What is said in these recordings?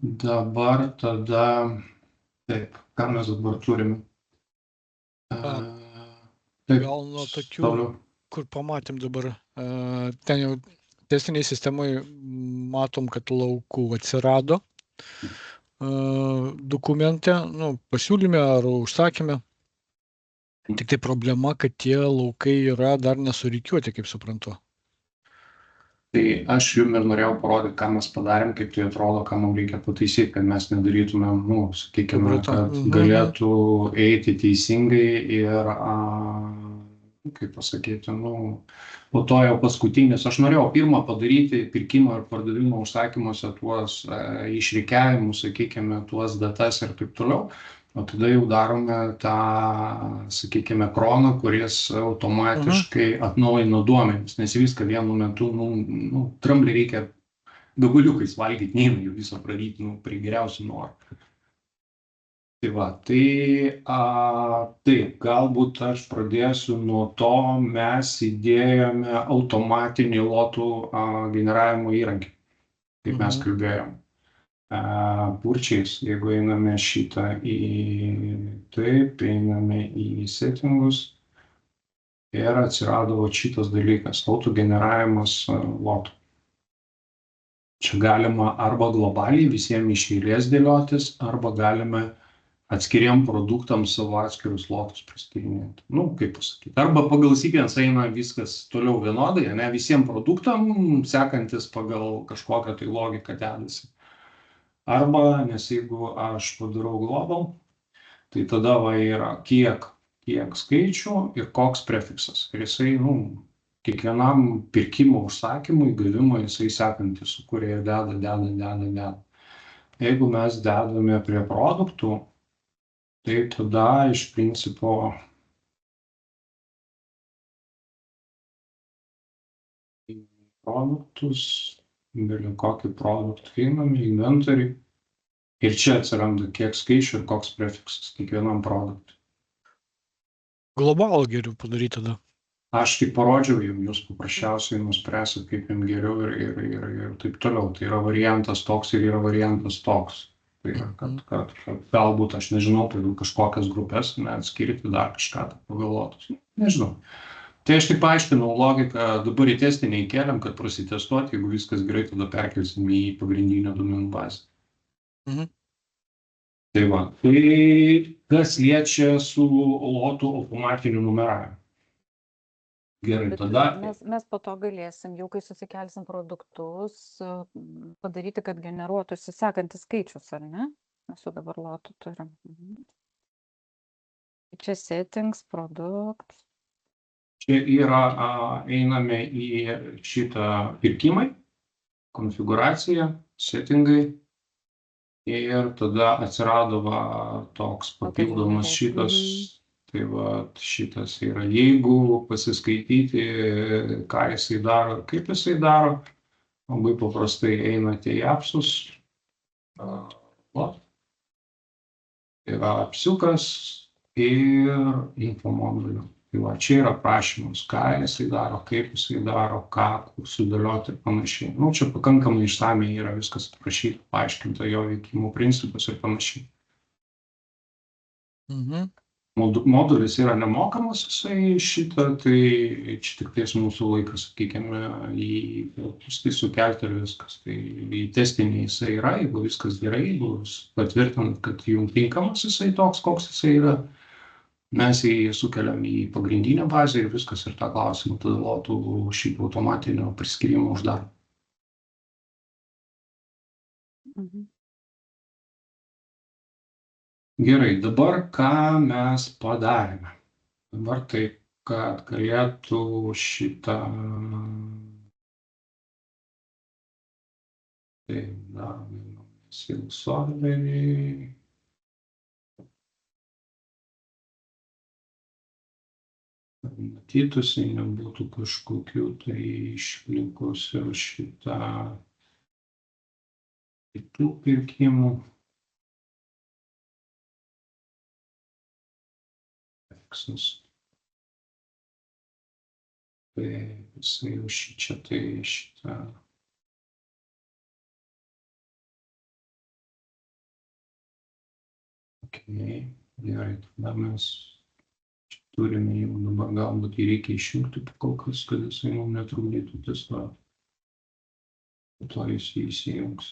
dabar tada, taip, ką mes dabar turime? Taip, Gal nuo tokių, toliau. kur pamatėm dabar, ten jau testinėj sistemai matom, kad laukų atsirado dokumente, pasiūlyme ar užsakyme. Tik tai problema, kad tie laukai yra dar nesurikiuoti, kaip suprantu. Tai aš jums ir norėjau parodyti, ką mes padarėm, kaip tai atrodo, ką mums reikia pataisyti, kad mes nedarytumėm, sakykime, kad galėtų eiti teisingai ir, kaip pasakyti, po to jau paskutinis. Aš norėjau pirmą padaryti pirkimo ir pardavimo užsakymuose tuos išrikiavimus, sakykime, tuos datas ir taip toliau. O tada jau darome tą, sakykime, kroną, kuris automatiškai atnaujina duomenis, nes viską vienu metu, dramblį reikia gabaliukais valgyti, neina jų viso praryti, prie geriausių norų. Tai va, taip, galbūt aš pradėsiu nuo to, mes įdėjome automatinį lotų generavimo įrankį, kaip mes kalbėjom. Purčiais, jeigu einame šitą einame į settingus ir atsirado šitas dalykas, auto generavimas lotų. Čia galima arba globaliai visiems iš eilės dėliotis, arba galime atskiriem produktams savo atskirus lotus priskirinėti. Kaip pasakyti. Arba pagal sequence eina viskas toliau vienodai, ne visiems produktam sekantis pagal kažkokią tai logiką dedasi. Arba, nes jeigu aš padarau global, tai tada yra kiek skaičių ir koks prefiksas. Ir jisai, kiekvienam pirkimo užsakymui, gavimui jisai sekantis sukuria ir deda. Jeigu mes dedame prie produktų, tai tada iš principo produktus, beli kokį produktą einame, inventorių. Ir čia atsiranda kiek skaičių ir koks prefiksas kiekvienam produktui. Globalų geriau padaryti tada. Aš tik parodžiau jums, jūs paprasčiausiai nuspręsit, kaip jums geriau ir taip toliau. Tai yra variantas toks ir yra variantas toks. Tai yra, kad galbūt, aš nežinau, pagal kažkokias grupės, atskirti dar kažką pagalvotus. Nežinau. Tai aš tik paaiškinau logiką, dabar į testinį įkeliam, kad prasitestuoti, jeigu viskas gerai, tada perkelsim į pagrindinę duomenų bazę. Tai va, tai kas liečia su lotų automatiniu numeravimu. Gerai, tada. Mes po to galėsim, jau kai susikelsim produktus, padaryti, kad generuotųsi sekantis skaičius, ar ne? Mes jau dabar lotų turim. Čia settings, product. Čia yra, einame į šitą pirkimai, konfiguraciją, settingai. Ir tada atsirado toks papildomas šitas, tai šitas yra, jeigu pasiskaityti, ką jisai daro, kaip jisai daro, labai paprastai einate į appsus, yra apsiukas ir infomodulių. Tai čia yra prašymas, ką jisai daro, kaip jisai daro, ką sudėlioti ir panašiai. Čia pakankamai išsamiai yra viskas aprašyta, paaiškinta jo veikimo principus ir panašiai. Modulis yra nemokamas, jisai šitą, tai čia tik tais mūsų laikas, sakykime, į sukelti ir viskas. Tai į testinį jisai yra, jeigu viskas gerai, jeigu patvirtinat, kad jums tinkamas jisai toks, koks jisai yra, mes jį sukeliam į pagrindinę bazę ir viskas, ir tą klausimą tada lotų šitą automatinio priskirimo uždaro. Gerai, dabar ką mes padarėme? Dabar taip, kad galėtų šitą... Taip, darome serverį. Matytųsi, nebūtų kažkokių tai išlikusių šitą kitų pirkimų. Tai visai jau šitą Okay. Gerai, tada mes turime jau dabar galbūt jį reikia išjungti kol kas, kad jisai mums netrukdytų testuoti. Po to jis jį įsijungs.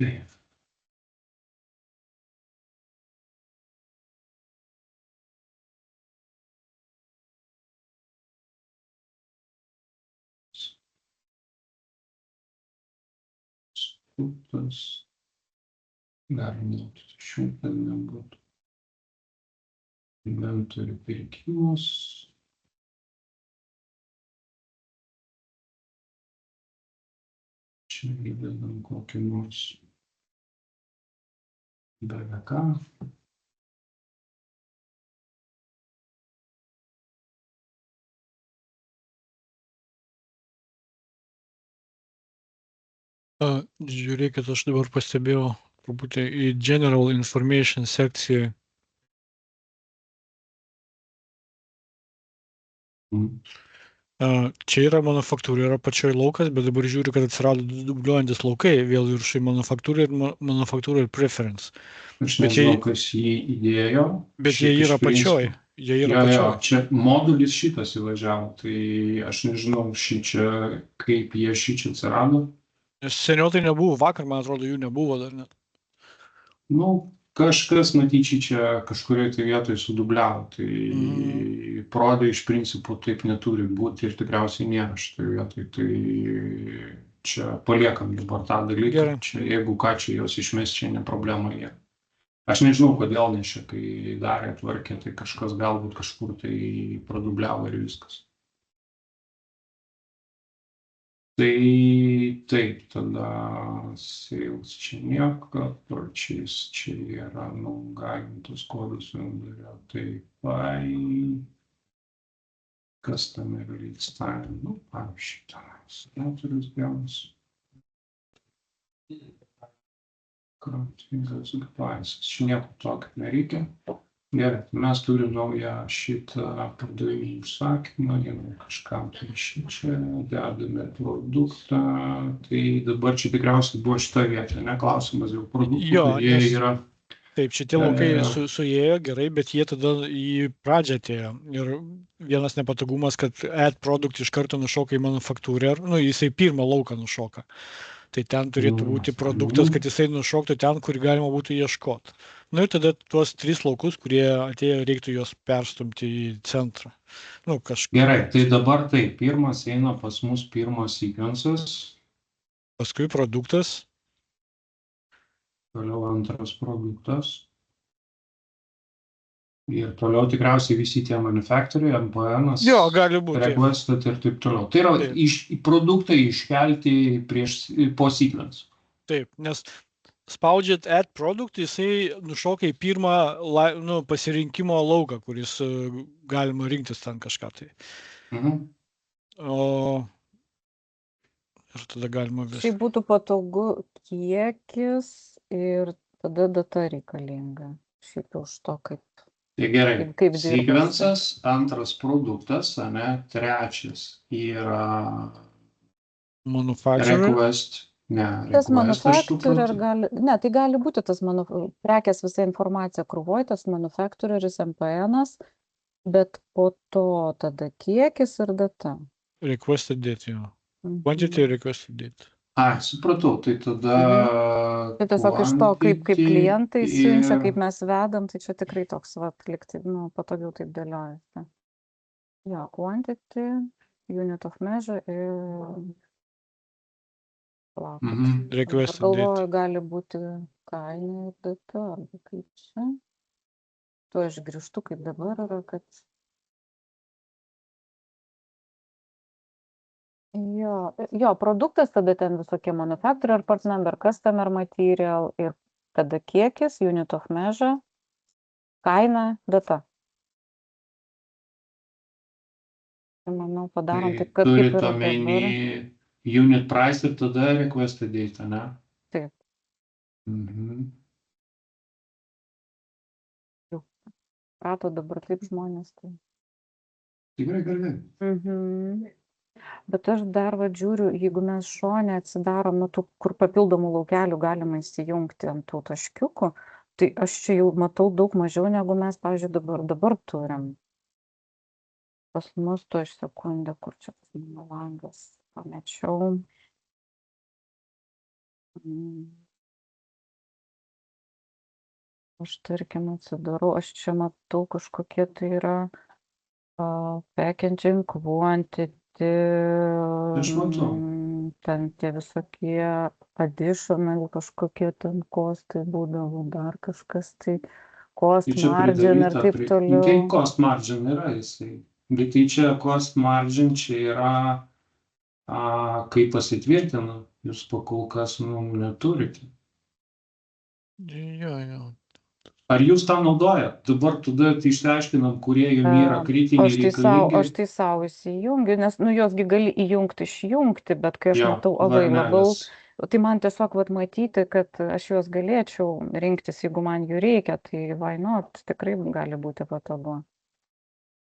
Taip. Tas galima išjungti, nebūtų. Inventorių pirkimus. Čia įdedam kokį nors BVK. Žiūrėkit, aš dabar pastebėjau truputį į General Information sekciją. Čia yra manufaktūra, yra pačioj laukas, bet dabar žiūriu, kad atsirado dubliuojantis laukai, vėl viršui manufaktūra ir preference. Aš nežinau, kas jį įdėjo. Bet jie yra pačioj. Jie yra pačioj. Čia modulis šitas įvažiavo, tai aš nežinau šičia, kaip jie šičia atsirado. Nes seniau tai nebuvo, vakar, man atrodo, jų nebuvo dar net. Nu, kažkas matyčiai čia kažkurioje tai vietoje sudubliavo, tai prodai iš principo taip neturi būti ir tikriausiai nėra šitoje vietoje, tai čia paliekam dabar tą dalyką. Gerai. Čia, jeigu ką, čia jos išmes, čia ne problema jie. Aš nežinau, kodėl, nes čia, kai darė tvarkė, tai kažkas galbūt kažkur tai pradubliavo ir viskas. Tai taip, tada sales čia nieko, purchase čia yra nugalintos kodus vidurio, taip pat customer lead time, nu, pavyzdžiui, tenais, 4 dienas. Kraftingas advisas, čia nieko tokio nereikia. Gerai, mes turim naują šitą pardavimų užsakymą, jeigu kažkam tai šičia, dedame produktą, tai dabar čia tikriausiai buvo šita vieta, ne, klausimas dėl produktų, jie yra. Taip, šitie laukai suėjo gerai, bet jie tada į pradžią atėjo. Ir vienas nepatogumas, kad add product iš karto nušoka į manufaktūrę, nu, jisai pirmą lauką nušoka. Tai ten turėtų būti produktas, kad jisai nušoktų ten, kur galima būtų ieškoti. Nu ir tada tuos 3 laukus, kurie atėjo, reiktų juos perstumti į centrą. Nu, Gerai, tai dabar tai pirmas eina pas mus pirmas sequences. Paskui produktas. Toliau antras produktas. Ir toliau tikriausiai visi tie manufaktoriai, MPN-as, requested ir taip toliau. Tai yra produktai iškelti po sequence. Taip, nes spaudžiat add product, jisai nušoka į pirmą pasirinkimo lauką, kuris galima rinktis ten kažką tai. Ir tada galima visą. Tai būtų patogu kiekis ir tada data reikalinga. Šiaip už to kaip. Tai gerai, sequences, antras produktas, ne, trečias yra request. Tas manufacturer gali, ne, tai gali būti tas prekės visa informacija krūvoj, tas manufactureris MPN-as, bet po to tada kiekis ir data. Requested date, jo. Quantity requested date. Supratau, tai tada... Tai tiesiog iš to, kaip klientai siunčia, kaip mes vedam, tai čia tikrai toks, likti, patogiau taip dėliojasi. Jo, quantity, unit of measure ir... Requested date. Galvoju, gali būti kaina ir data, arba kaip čia. Tuo aš grįžtu, kaip dabar yra, kad... Jo, produktas, tada ten visokie manufacturer part number, customer material ir tada kiekis, unit of measure, kaina, data. Manau, padarom taip, kad kaip ir dabar. Unit price ir tada requested date, ne? Taip. Prato dabar taip žmonės. Tikrai gerai. Bet aš dar žiūriu, jeigu mes šone atsidarom, nu, tų, kur papildomų laukelių galima įsijungti ant tų taškiukų, tai aš čia jau matau daug mažiau, negu mes, pavyzdžiui, dabar turim. Pas mus to iš sekundę, kur čia pas mano langas, pamečiau. Aš tarkim atsidarau, aš čia matau kažkokie tai yra packaging quantity, Aš matau. ten tie visokie additional kažkokie ten kostai būdavo, dar kažkas tai cost Tai čia margin ir pridaryta, taip tai toliau. cost margin yra jisai. Bet tai čia cost margin čia yra, kai pasitvirtina, jūs pakol kas neturite. Jo. Ar jūs tą naudojat? Dabar tada išsiaiškinam, kurie jums yra kritiniai reikalingi. Aš tai savo įsijungiu, nes, nu, josgi gali įjungti, išjungti, bet kai aš matau available, tai man tiesiog matyti, kad aš juos galėčiau rinktis, jeigu man jų reikia, tai why not, tikrai gali būti patogu.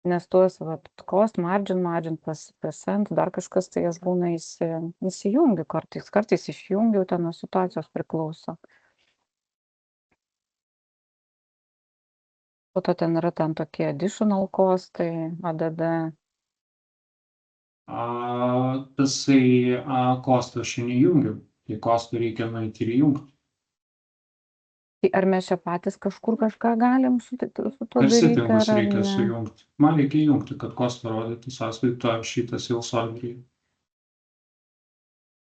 Nes tuos, cost margin percent, dar kažkas, tai aš būna įsijungiu kartais išjungiu, ten nuo situacijos priklauso. Po to ten yra tokie additional costai, ADD. Tasai kostą aš neįjungiu, tai kostą reikia nueiti ir įjungti. Tai ar mes čia patys kažkur kažką galim su to daryti? Persipingus reikia sujungti. Man reikia įjungti, kad kostą rodyti sąskaitą šitas jau solverį.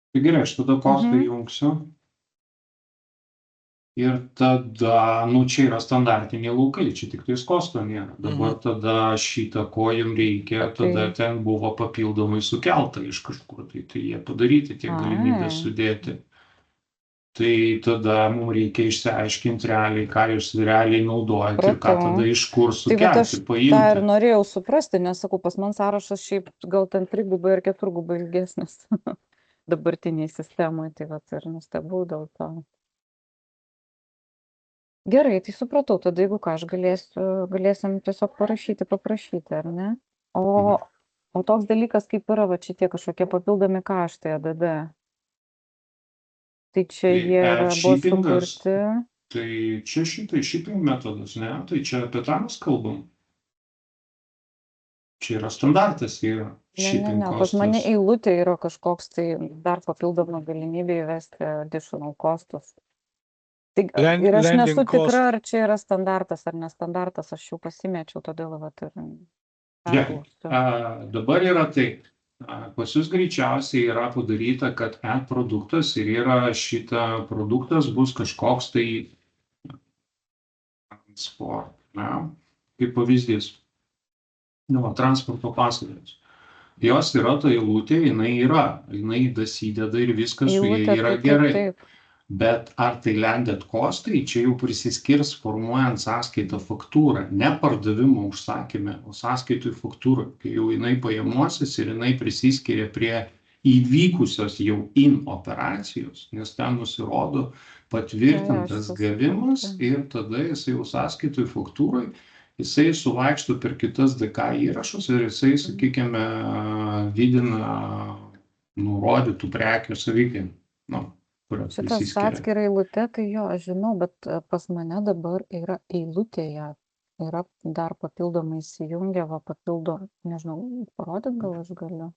Tai gerai, aš tada kostą įjungsiu. Ir tada, čia yra standartiniai laukai, čia tik tais kosto nėra. Dabar tada šitą, ko jums reikia, tada ten buvo papildomai sukelta iš kažkur, tai jie padaryti, tiek galimybės sudėti. Tai tada mums reikia išsiaiškinti realiai, ką jūs realiai naudojate ir ką tada iš kur sukelti, paimti. Tai ir norėjau suprasti, nes sakau, pas man sąrašas šiaip gal ten 3-gubai ir 4-gubai ilgesnis dabartiniai sistemoje, tai ir nustebau dėl to. Gerai, tai supratau, tada jeigu ką, aš galėsim tiesiog paprašyti, ar ne? O toks dalykas kaip yra, šitie kažkokie papildomi kaštai ADD. Tai čia jie buvo sukurti. Tai čia shipping metodas, ne? Tai čia apie tą mes kalbam. Čia yra standartas, yra shipping kostas. Pas mane eilutė yra kažkoks, tai dar papildomą galimybę įvesti additional costus. Ir aš nesu tikra, ar čia yra standartas ar nestandartas, aš jau pasimečiau, todėl dabar yra taip, pas jūs greičiausiai yra padaryta, kad produktas ir yra šita produktas bus kažkoks tai transport, kaip pavyzdys, transporto paslaugos. Jos yra ta eilutė, jinai dasideda ir viskas su jie yra gerai. Bet ar tai landed costai, čia jau prisiskirs formuojant sąskaitą faktūrą, ne pardavimo užsakymę, o sąskaitui faktūrą, kai jau jinai pajamuosis ir jinai prisiskiria prie įvykusios jau operacijos, nes ten nusirodo patvirtintas gavimas ir tada jisai jau sąskaitui faktūrai, jisai suvaikšto per kitas DK įrašus ir jisai, sakykime, didina nurodytų prekių savikainą. Šitas atskira eilutė, tai jo, aš žinau, bet pas mane dabar yra eilutėje, yra dar papildomai įsijungia, nežinau, parodyt gal aš galiu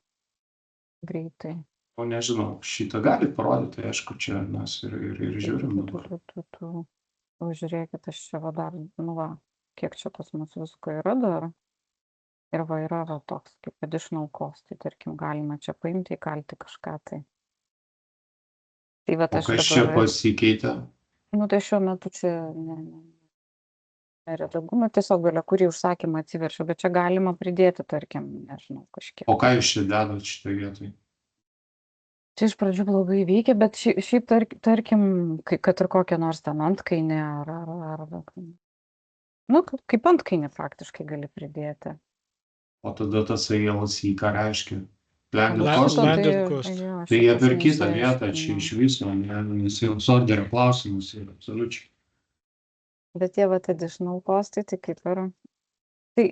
greitai. O nežinau, šitą gali parodyti, aišku, čia mes ir žiūrim dabar. O žiūrėkit, aš čia dar, kiek čia pas mus visko yra dar. Ir yra toks kaip additional cost, tai tarkim, galima čia paimti, įkalti kažką tai. O kas čia pasikeitė? Tai šiuo metu čia neredagumo, tiesiog galia, kurį užsakymą atsiverčiau, bet čia galima pridėti, tarkim, nežinau, kažkiek. O ką jūs čia dedat šitą vietoj? Čia iš pradžių blogai veikia, bet šiaip tarkim, kad ir kokią nors ten antkainį ar kaip antkainį faktiškai gali pridėti. O tada tas LC ką reiškia? Landed cost. Tai jie per kitą vietą čia iš viso, nes jums orderio klausimus yra absoliučiai. Bet tie additional costai, tai kaip yra? Tai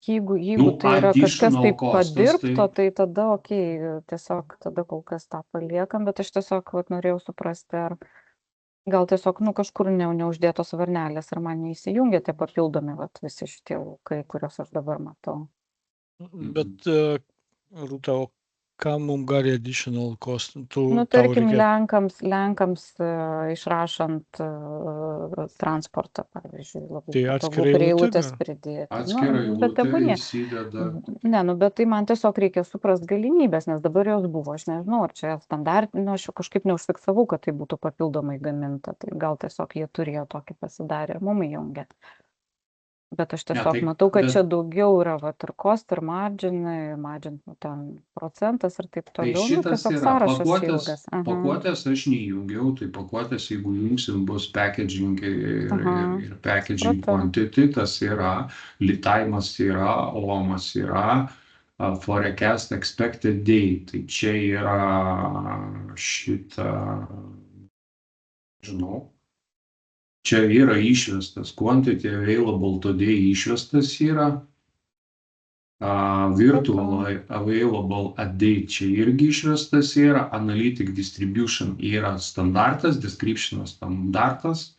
Jeigu tai yra kažkas additional taip costas, padirbto, tai tada tiesiog tada kol kas tą paliekam, bet aš tiesiog norėjau suprasti, ar gal tiesiog kažkur neuždėtos varnelės, ar man neįsijungia tie papildomi visi šitie laukai, kuriuos aš dabar matau. Bet, Rūta, o ką mums gali additional cost? Tarkim, Lenkams išrašant transportą, pavyzdžiui, labai Tai patogu atskirai prie eilutė eilutės gal? pridėti. Atskira Bet eilutė tebūnie. įsideda. Ne, bet tai man tiesiog reikia suprast galimybės, nes dabar jos buvo, aš nežinau, ar čia standartinio, aš kažkaip neužfiksavau, kad tai būtų papildomai gaminta, tai gal tiesiog jie turėjo tokį pasidarę ir mum įjungė. Bet aš tiesiog matau, kad čia daugiau yra ir cost, ir margin, ten procentas ir taip Tai toliau. šitas Tiesiog yra sąrašas ilgas. pakuotės aš neįjungiau, tai pakuotės, jeigu jungsim, bus packaging ir packaging quantity, tas yra, litaimas yra, OMAS yra, forecast expected date, tai čia yra šitą, žinau. Čia yra išvestas, quantity available today išvestas yra, virtual available at date čia irgi išvestas yra, analytic distribution yra standartas, descriptionas standartas,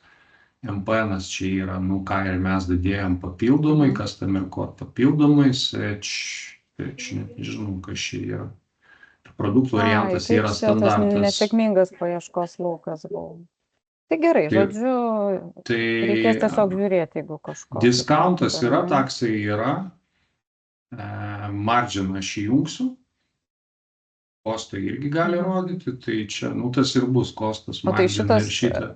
MPN'as čia yra, ką ir mes dadėjom papildomai, customer code papildomai, search, nežinau, kas čia yra. Produktų variantas yra standartas. Tas nesėkmingas paieškos laukas buvo. Tai gerai, žodžiu, reikės tiesiog žiūrėti, jeigu kažko. Discountas yra, taksai yra, marginą aš įjungsiu, kostą irgi gali rodyti, tai čia, tas ir bus kostas, marginą ir šitą.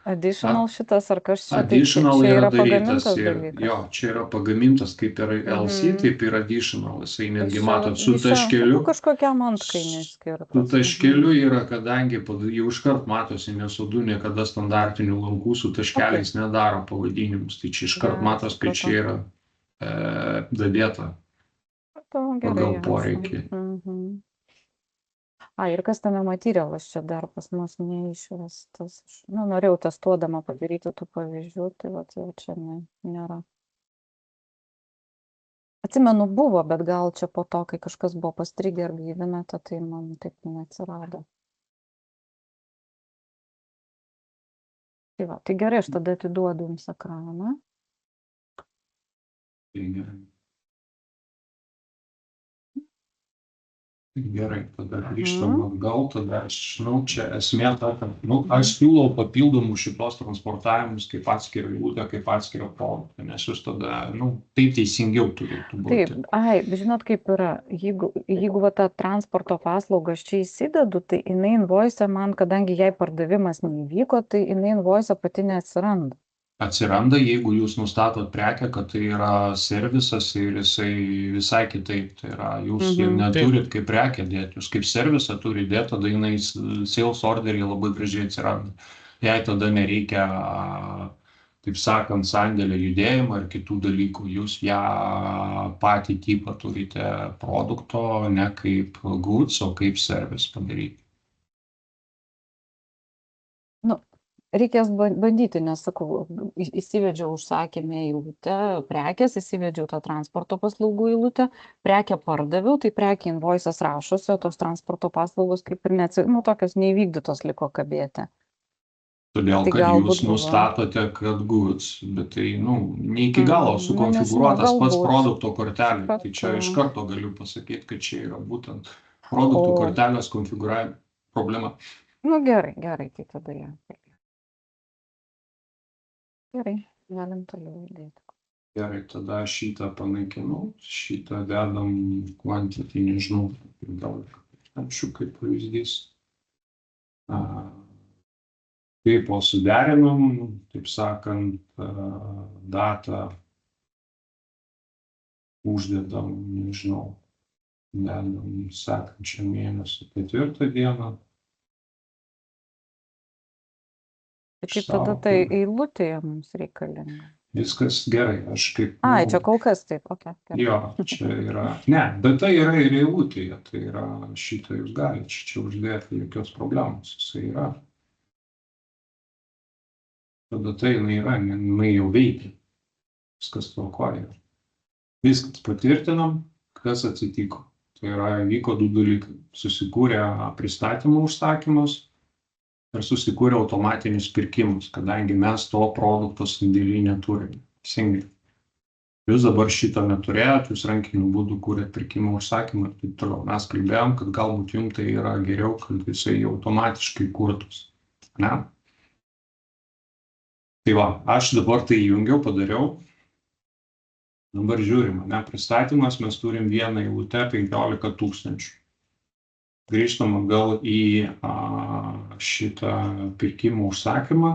Additional šitas, ar kas čia? Additional čia yra pagamintas dalykas. Jo, čia yra pagamintas kaip ir LC, taip ir additional. Jisai netgi matot su taškeliu. Kažkokiam antkainiui skirtas. Su taškeliu yra, kadangi jau iškart matosi, nes Odoo niekada standartinių lankų su taškeliais nedaro pavadinimus. Tai čia iškart matos, kad čia yra dadėta pagal poreikį. Ir kas tame materialas čia dar pas mus neišvestas. Norėjau testuodama padaryti tų pavyzdžių, tai jau čia nėra. Atsimenu buvo, bet gal čia po to, kai kažkas buvo pastrigę ir gyvinata, tai man taip neatsirado. Tai gerai, aš tada atiduodu jums ekraną. Gerai, tada grįžtam atgal, tada aš žinau, čia esmė ta, kad aš siūlau papildomų šitos transportavimus kaip atskirą eilutę, kaip atskirą produktą, nes jūs tada, taip teisingiau turėtų būti. Taip, žinot kaip yra, jeigu tą transporto paslaugą aš čia įsidedu, tai jinai invoice man, kadangi jai pardavimas neįvyko, tai jinai invoice pati neatsiranda. Atsiranda, jeigu jūs nustatot prekę, kad tai yra servisas ir jisai visai kitaip. Tai yra, jūs neturit kaip prekę dėti, jūs kaip servisą turi dėti, tada jinai sales orderį labai gražiai atsiranda. Jei tada nereikia, taip sakant, sandėlio judėjimo ir kitų dalykų, jūs ją patį tipą turite produkto, ne kaip goods, o kaip service padaryti. Reikės bandyti, nes, sakau, įsivedžiau užsakymę eilutę, prekės, įsivedžiau tą transporto paslaugų eilutę, prekę pardaviau, tai prekė invoices rašosi, o tos transporto paslaugos kaip ir tokios neįvykdytos liko kabėti. Todėl, kad jūs nustatote, kad goods, bet tai, ne iki galo sukonfigūruotas pats produkto kortelė. Tai čia iš karto galiu pasakyti, kad čia yra būtent produktų kortelės konfigūravimo problema. Gerai, tai tada ją. Gerai, galim toliau įdėti. Gerai, tada šitą panaikinau, šitą dedam quantity, nežinau, gal kaip pavyzdys. Kaip suderinom, taip sakant, datą uždedam, nežinau, dedam sekančią mėnesio 4 dieną. Kaip tada tai eilutėje mums reikalinga? Viskas gerai, aš kaip... Čia kol kas taip, Jo, čia yra... Ne, bet tai yra ir eilutėje, tai yra šitą jūs galite čia uždėti, jokios problemos, jisai yra. Tada tai jinai yra, jinai jau veikia, viskas tvarkoja. Viskas patvirtinam, kas atsitiko. Tai yra, vyko du dalykai. Susikūrė pristatymų užsakymus ir susikūrė automatinius pirkimus, kadangi mes to produkto sandėly neturime. Teisingai. Jūs dabar šito neturėjot, jūs rankiniu būdu kūrėt pirkimo užsakymą ir taip toliau. Mes kalbėjom, kad galbūt jums tai yra geriau, kad jisai automatiškai kurtus. Ne? Tai va, aš dabar tai įjungiau, padariau. Dabar žiūrim, ne, pristatymas mes turim vieną eilutę 15 000. Grįžtam atgal į šitą pirkimo užsakymą,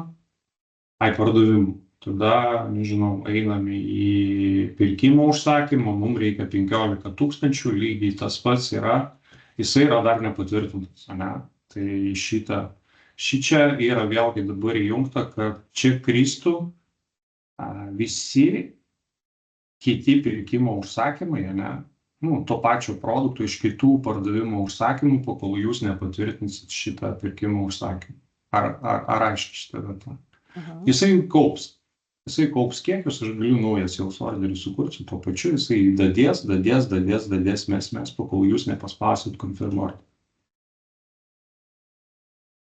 pardavimų. Tada, nežinau, einame į pirkimo užsakymą, mums reikia 15 000, lygiai tas pats yra, jisai yra dar nepatvirtintas, ne? Tai šičia yra vėlgi dabar įjungta, kad čia kristų visi kiti pirkimo užsakymai, ne? Nu, to pačio produkto iš kitų pardavimo užsakymų, kol jūs nepatvirtinsit šitą pirkimo užsakymą. Ar aiškiai šitą vietą? Jisai kaups kiekius, aš galiu naują sales orderį sukurti, tuo pačiu jisai dadės, mes, kol jūs nepaspausit confirm order.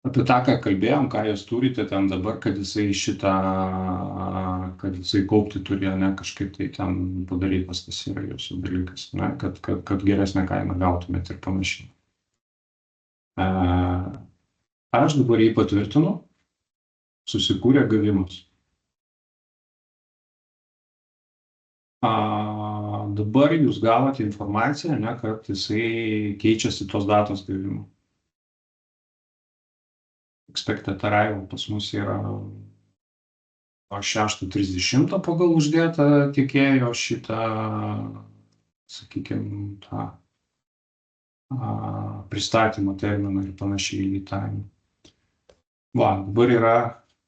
Apie tą, ką kalbėjom, ką jūs turite ten dabar, kad jisai kaupti turi, ne, kažkaip tai ten padarytas, tas yra jūsų dalykas, ne, kad geresnę kainą gautumėt ir panašiai. Aš dabar jį patvirtinu, susikūrė gavimas. Dabar jūs gavote informaciją, ne, kad jisai keičiasi tos datos gavimo. Expected arrival pas mus yra 6:30 pagal uždėtą tiekėjo šitą, sakykime, tą pristatymo terminą ir panašiai į tą. Va, dabar yra,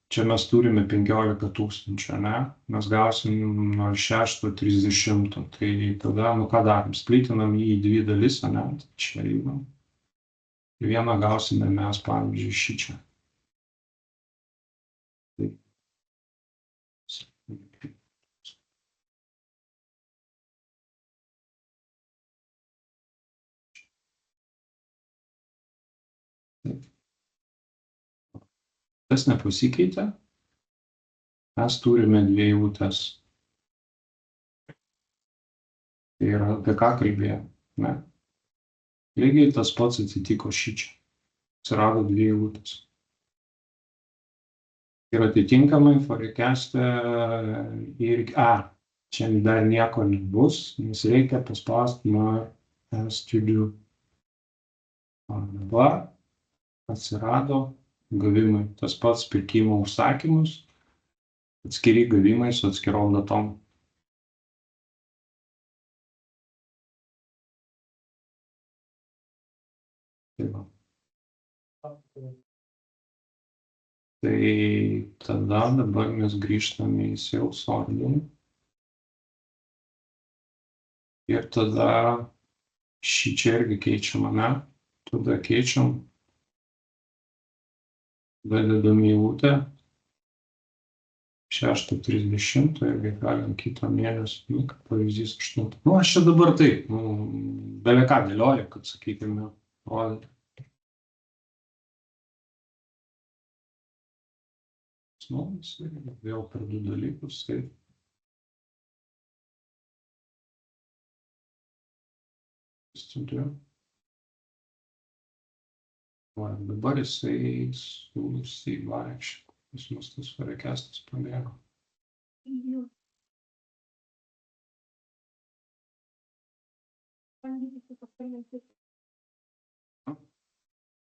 čia mes turime 15 000, ne? Mes gausim 6:30, tai tada, nu ką darom, splitinam jį į dvi dalis, ne? Čia įmam. Vieną gausime mes, pavyzdžiui, šičia. Tas nepasikeitė. Mes turime dvi eilutes. Tai yra, apie ką kalbėjome, ne? Lygiai tas pats atsitiko šičia. Atsirado dvi eilutės. Ir atitinkamai forecast'e ir čia dar nieko nebus, nes reikia paspausti as to do. Dabar atsirado gavimai, tas pats pirkimo užsakymus, atskiri gavimai su atskirom datom. Tai tada dabar mes grįžtame į sales orderį. Ir tada šičia irgi keičiama, ne? Tada keičiam, dadedam į eilutę 6:30 irgi galim kitą mėnesį, kaip pavyzdys 8. Nu, aš čia dabar taip, belie ką dėlioju, kad, sakykime, rodyti. Vėl per du dalykus, tai. Dabar jisai siūlosi vaikščioti. Pas mus tas forecast'as pabėgo.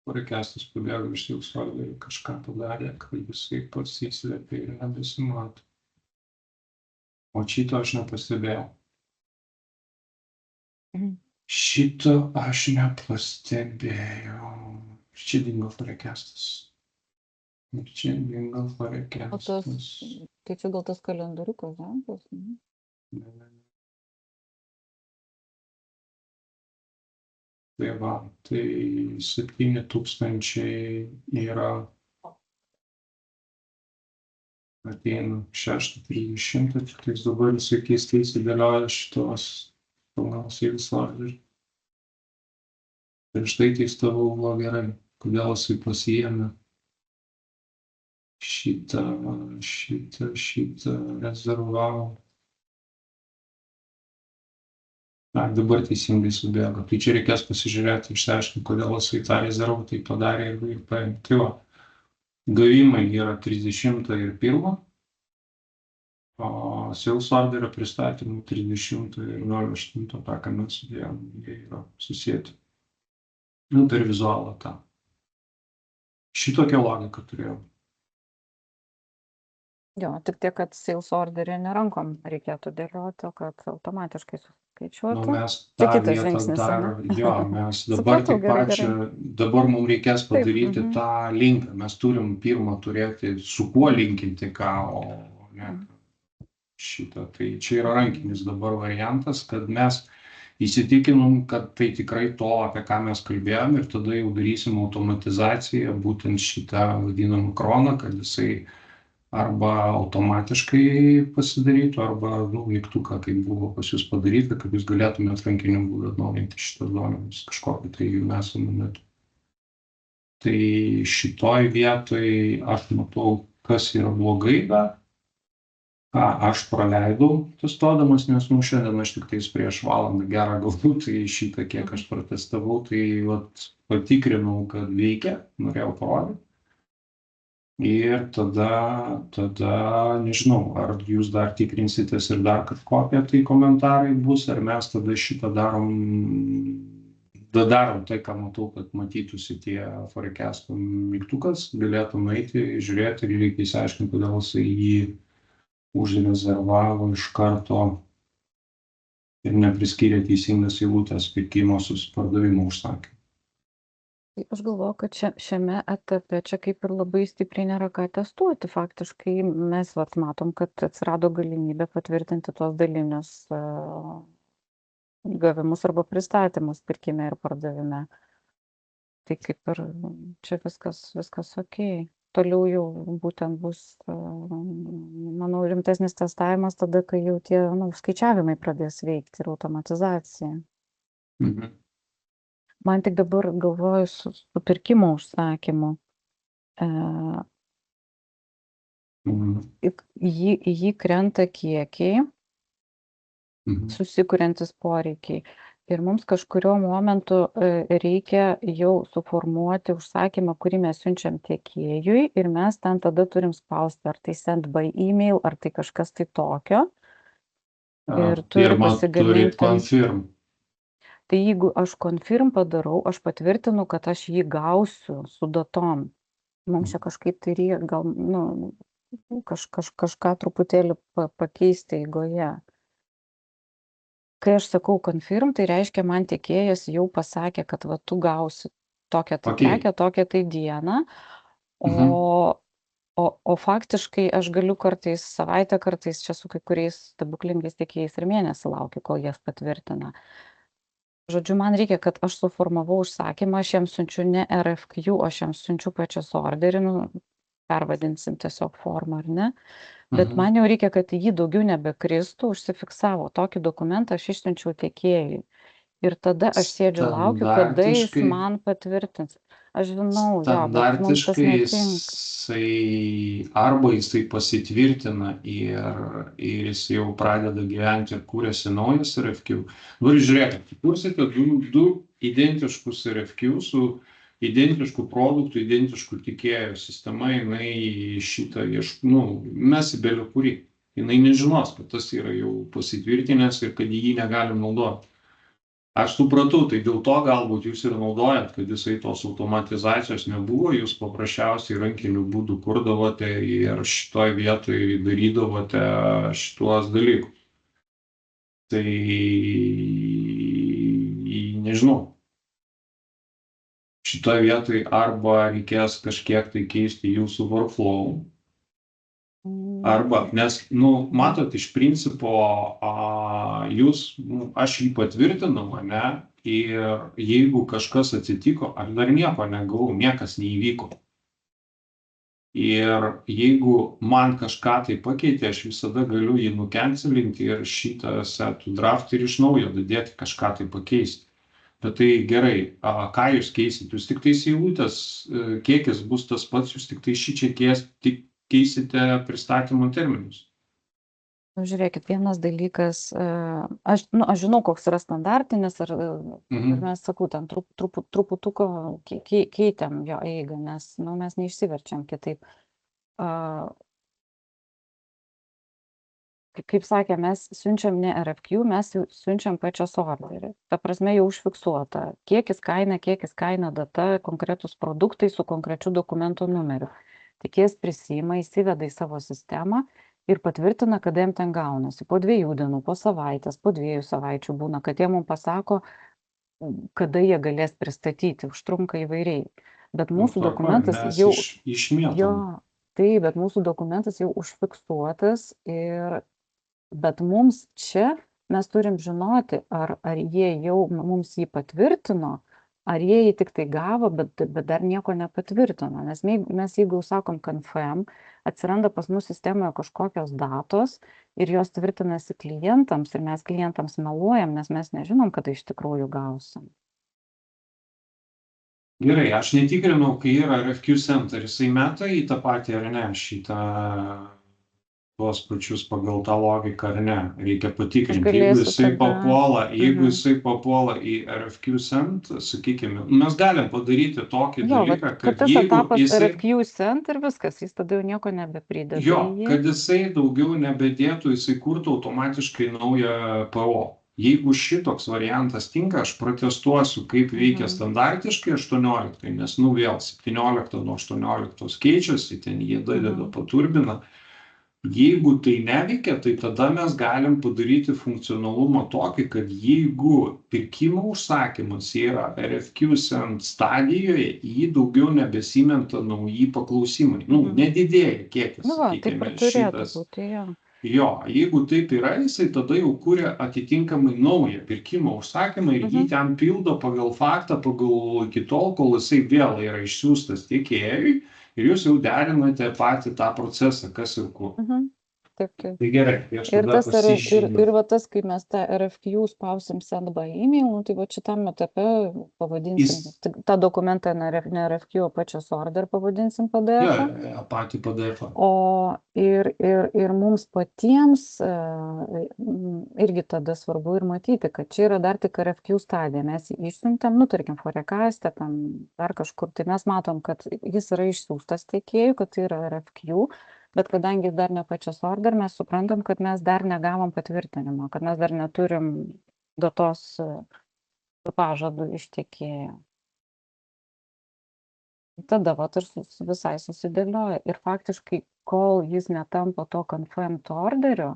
Forecast'as pabėgo iš sales orderį, kažką padarė, kad jisai pats įslėpė ir nebesimato. O šito aš nepastebėjau. Šito aš nepastebėjau. Čia dingo forecast'as. Ir čia dingo forecast'as. Tai čia gal tas kalendoriukas ženklas? Ne. Tai va, tai 7 000 yra ateina 6:30, tik tais dabar jisai keistai įsidėlioja šitos sales orderį. Prieš tai teistavau buvo gerai, kodėl jisai pasiėmė šitą rezervavo. Dabar teisingai subėgo. Tai čia reikės pasižiūrėti, išsiaiškinti, kodėl jisai tą rezervą tai padarė ir paėmė. Tai va, gavimai yra 30 ir 1, o sales orderio pristatymų 30 ir 08, tą, ką mes sudėjom, jie yra susijęti. Per vizualą tą. Šitokią logiką turėjau. Jo, tik tiek, kad sales orderį ne rankom reikėtų dėlioti, o kad automatiškai suskaičiuotų. Mes tą vietą dar, mes dabar taip pačią, dabar mums reikės padaryti tą linką. Mes turim pirmą turėti, su kuo linkinti ką, o ne šitą. Tai čia yra rankinis dabar variantas, kad mes įsitikinom, kad tai tikrai to, apie ką mes kalbėjom, ir tada jau darysim automatizaciją, būtent šitą vadinamą kroną, kad jisai arba automatiškai pasidarytų, arba mygtuką, kaip buvo pas jūs padaryta, kad jūs galėtumėt rankiniu būdu atnaujinti šitas duomenis kažkokį, tai esame net. Tai šitoj vietoj aš matau, kas yra blogai, bet ką aš praleidau testuodamas, nes šiandien aš tik tais prieš valandą gerą galbūt, tai šitą kiek aš pratestavau, tai patikrinau, kad veikia, norėjau parodyti. Ir tada nežinau, ar jūs dar tikrinsitės ir dar kažko apie tai komentarai bus, ar mes tada šitą darom tai, ką matau, kad matytųsi tie forecastų mygtukas, galėtum eiti, žiūrėti ir reikia įsiaiškinti, kodėl jisai jį užrezervavo iš karto ir nepriskyrė teisingas eilutės pirkimo pardavimo užsakymų. Aš galvoju, kad šiame etape čia kaip ir labai stipriai nėra ką testuoti. Faktiškai mes matom, kad atsirado galimybė patvirtinti tuos dalinius gavimus arba pristatymus pirkime ir pardavime. Tai kaip ir čia viskas okei. Toliau jau būtent bus, manau, rimtesnis testavimas tada, kai jau tie skaičiavimai pradės veikti ir automatizacija. Man tik dabar galvoju su pirkimo užsakymu. Jį krenta kiekiai, susikuriantis poreikiai. Ir mums kažkurio momentu reikia jau suformuoti užsakymą, kurį mes siunčiam tiekėjui, ir mes ten tada turim spausti, ar tai send by email, ar tai kažkas tai tokio. Ir turi pasigaminti confirm. Tai jeigu aš confirm padarau, aš patvirtinu, kad aš jį gausiu su datom. Mums čia kažkaip tai reikia gal, kažką truputėlį pakeisti eigoje. Kai aš sakau confirm, tai reiškia, man tiekėjas jau pasakė, kad tu gausi tokią tai prekę, tokią tai dieną, o faktiškai aš galiu kartais savaitę, kartais čia su kai kuriais stebuklingais tiekėjais ir mėnesį laukiu, kol jas patvirtina. Žodžiu, man reikia, kad aš suformavau užsakymą, aš jiems siunčiu ne RFQ, aš jiems siunčiu pačias orderį, pervadinsim tiesiog formą, ar ne? Bet man jau reikia, kad jį daugiau nebekristų, užsifiksavo. Tokį dokumentą aš išsiunčiau tiekėjui. Ir tada aš sėdžiu laukiu, kada jis man patvirtins. Aš žinau, standartiškai arba jisai pasitvirtina ir jis jau pradeda gyventi ir kūrėsi naujas RFQ. Žiūrėkite, kursite du identiškus RFQ su identiškų produktų, identiškų tiekėjų sistema, jinai šitą mes į belio kurį. Jinai nežinos, kad tas yra jau pasitvirtinęs ir kad jį negalim naudoti. Aš supratau, tai dėl to galbūt jūs ir naudojat, kad jisai tos automatizacijos nebuvo, jūs paprasčiausiai rankiniu būdu kurdavote ir šitoj vietoj darydavote šituos dalykus. Tai nežinau. Šitoj vietoj arba reikės kažkiek tai keisti jūsų workflow, arba, nes, matot, iš principo, aš jį patvirtinau, ne, ir jeigu kažkas atsitiko, aš dar nieko negavau, niekas neįvyko. Ir jeigu man kažką tai pakeitė, aš visada galiu jį nukencelinti ir šitą set to draft ir iš naujo dadėti kažką tai pakeisti. Bet tai gerai, ką jūs keisit? Jūs tik tais eilutės kiekis bus tas pats, jūs tik tai šičia keisite pristatymo terminus. Žiūrėkit, vienas dalykas, aš žinau, koks yra standartinis ir mes, sakau, ten truputuko keitėm jo eigą, nes mes neišsiverčiam kitaip. Kaip sakė, mes siunčiam ne RFQ, mes siunčiam pačios orderį. Ta prasme jau užfiksuota. Kiekis kaina, data, konkretus produktai su konkrečiu dokumento numeriu. Tik jas prisima, įsiveda į savo sistemą ir patvirtina, kada jam ten gaunasi. Po 2 dienų, po savaitės, po 2 savaičių būna, kad jie mums pasako, kada jie galės pristatyti, užtrunka įvairiai. Bet mūsų dokumentas jau... Bet mūsų dokumentas jau užfiksuotas bet mums čia mes turim žinoti, ar jie jau mums jį patvirtino, ar jie jį tik tai gavo, bet dar nieko nepatvirtino. Nes mes jeigu sakom confirm, atsiranda pas mus sistemoje kažkokios datos ir jos tvirtinasi klientams ir mes klientams meluojam, nes mes nežinom, kada iš tikrųjų gausim. Gerai, aš netikrinau, kai yra RFQ Center, jisai meta į tą patį ar ne šitą tuos pačius pagal tą logiką ar ne, reikia patikrinti. Jeigu jisai papuola į RFQ Cent, sakykime, mes galim padaryti tokį dalyką, kad tas etapas RFQ Cent ir viskas, jis tada jau nieko nebeprideda. Kad jisai daugiau nebedėtų, jisai kurtų automatiškai naują PO. Jeigu šitoks variantas tinka, aš protestuosiu, kaip veikia standartiškai 18, nes vėl 17 nuo 18 keičiasi, ten jie dadeda paturbina. Jeigu tai neveikia, tai tada mes galim padaryti funkcionalumą tokį, kad jeigu pirkimo užsakymas yra RFQ Cent stadijoje, jį daugiau nebesimenta nauji paklausimai. Nedidėja kiekis, sakykime, šitas. Jo, jeigu taip yra, jisai tada jau kuria atitinkamai naują pirkimo užsakymą ir jį ten pildo pagal faktą, pagal iki tol, kol jisai vėl yra išsiųstas tiekėjui. Ir jūs jau derinate patį tą procesą, kas ir kur. Taip. Tai gerai, aš tada pasižymiu. Ir tas, kai mes tą RFQ spausim send by email, tai šitam etape pavadinsim tą dokumentą ne RFQ, o pačios order pavadinsim PDF. Patį PDF. Ir mums patiems irgi tada svarbu ir matyti, kad čia yra dar tik RFQ stadija. Mes jį išsiuntėm, tarkim, Forecast'e, tam dar kažkur, tai mes matom, kad jis yra išsiųstas tiekėjų, kad tai yra RFQ, bet kadangi dar ne pačios order, mes suprantam, kad mes dar negavom patvirtinimo, kad mes dar neturim datos pažadų iš tiekėjo. Tada ir visai susidėlioja. Ir faktiškai, kol jis netampa to confirmed orderiu,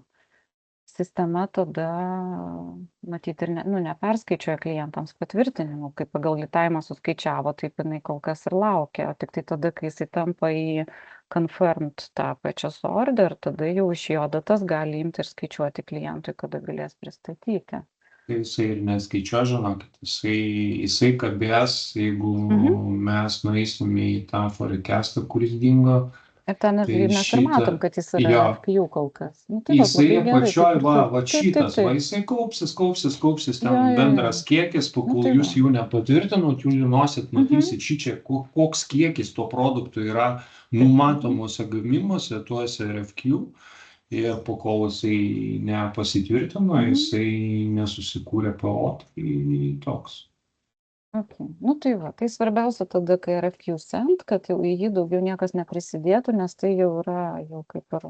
sistema tada, matyt, ir neperskaičiuoja klientams patvirtinimų, kaip pagal litavimą suskaičiavo, taip jinai kol kas ir laukia. Tik tai tada, kai jisai tampa į confirmed tą pačios order, tada jau iš jo datas gali imti ir skaičiuoti klientui, kada galės pristatyti. Jisai ir neskaičiuoja, žinokit, jisai kabės, jeigu mes nueisime į tą forecastą, kuris dingo. Ir ten mes ir matom, kad jis yra RFQ kol kas. Jisai apačioj, šitas, jisai kaupsis, ten bendras kiekis, kol jūs jų nepatvirtinot, jūs žinosit, matysit šičia, koks kiekis to produktų yra numatomuose gamimuose, tuose RFQ. Ir po kol jisai nepasitvirtino, jisai nesusikūrė PO, tai toks. Tai svarbiausia tada, kai RFQ Cent, kad jau į jį daugiau niekas neprisidėtų, nes tai jau yra kaip ir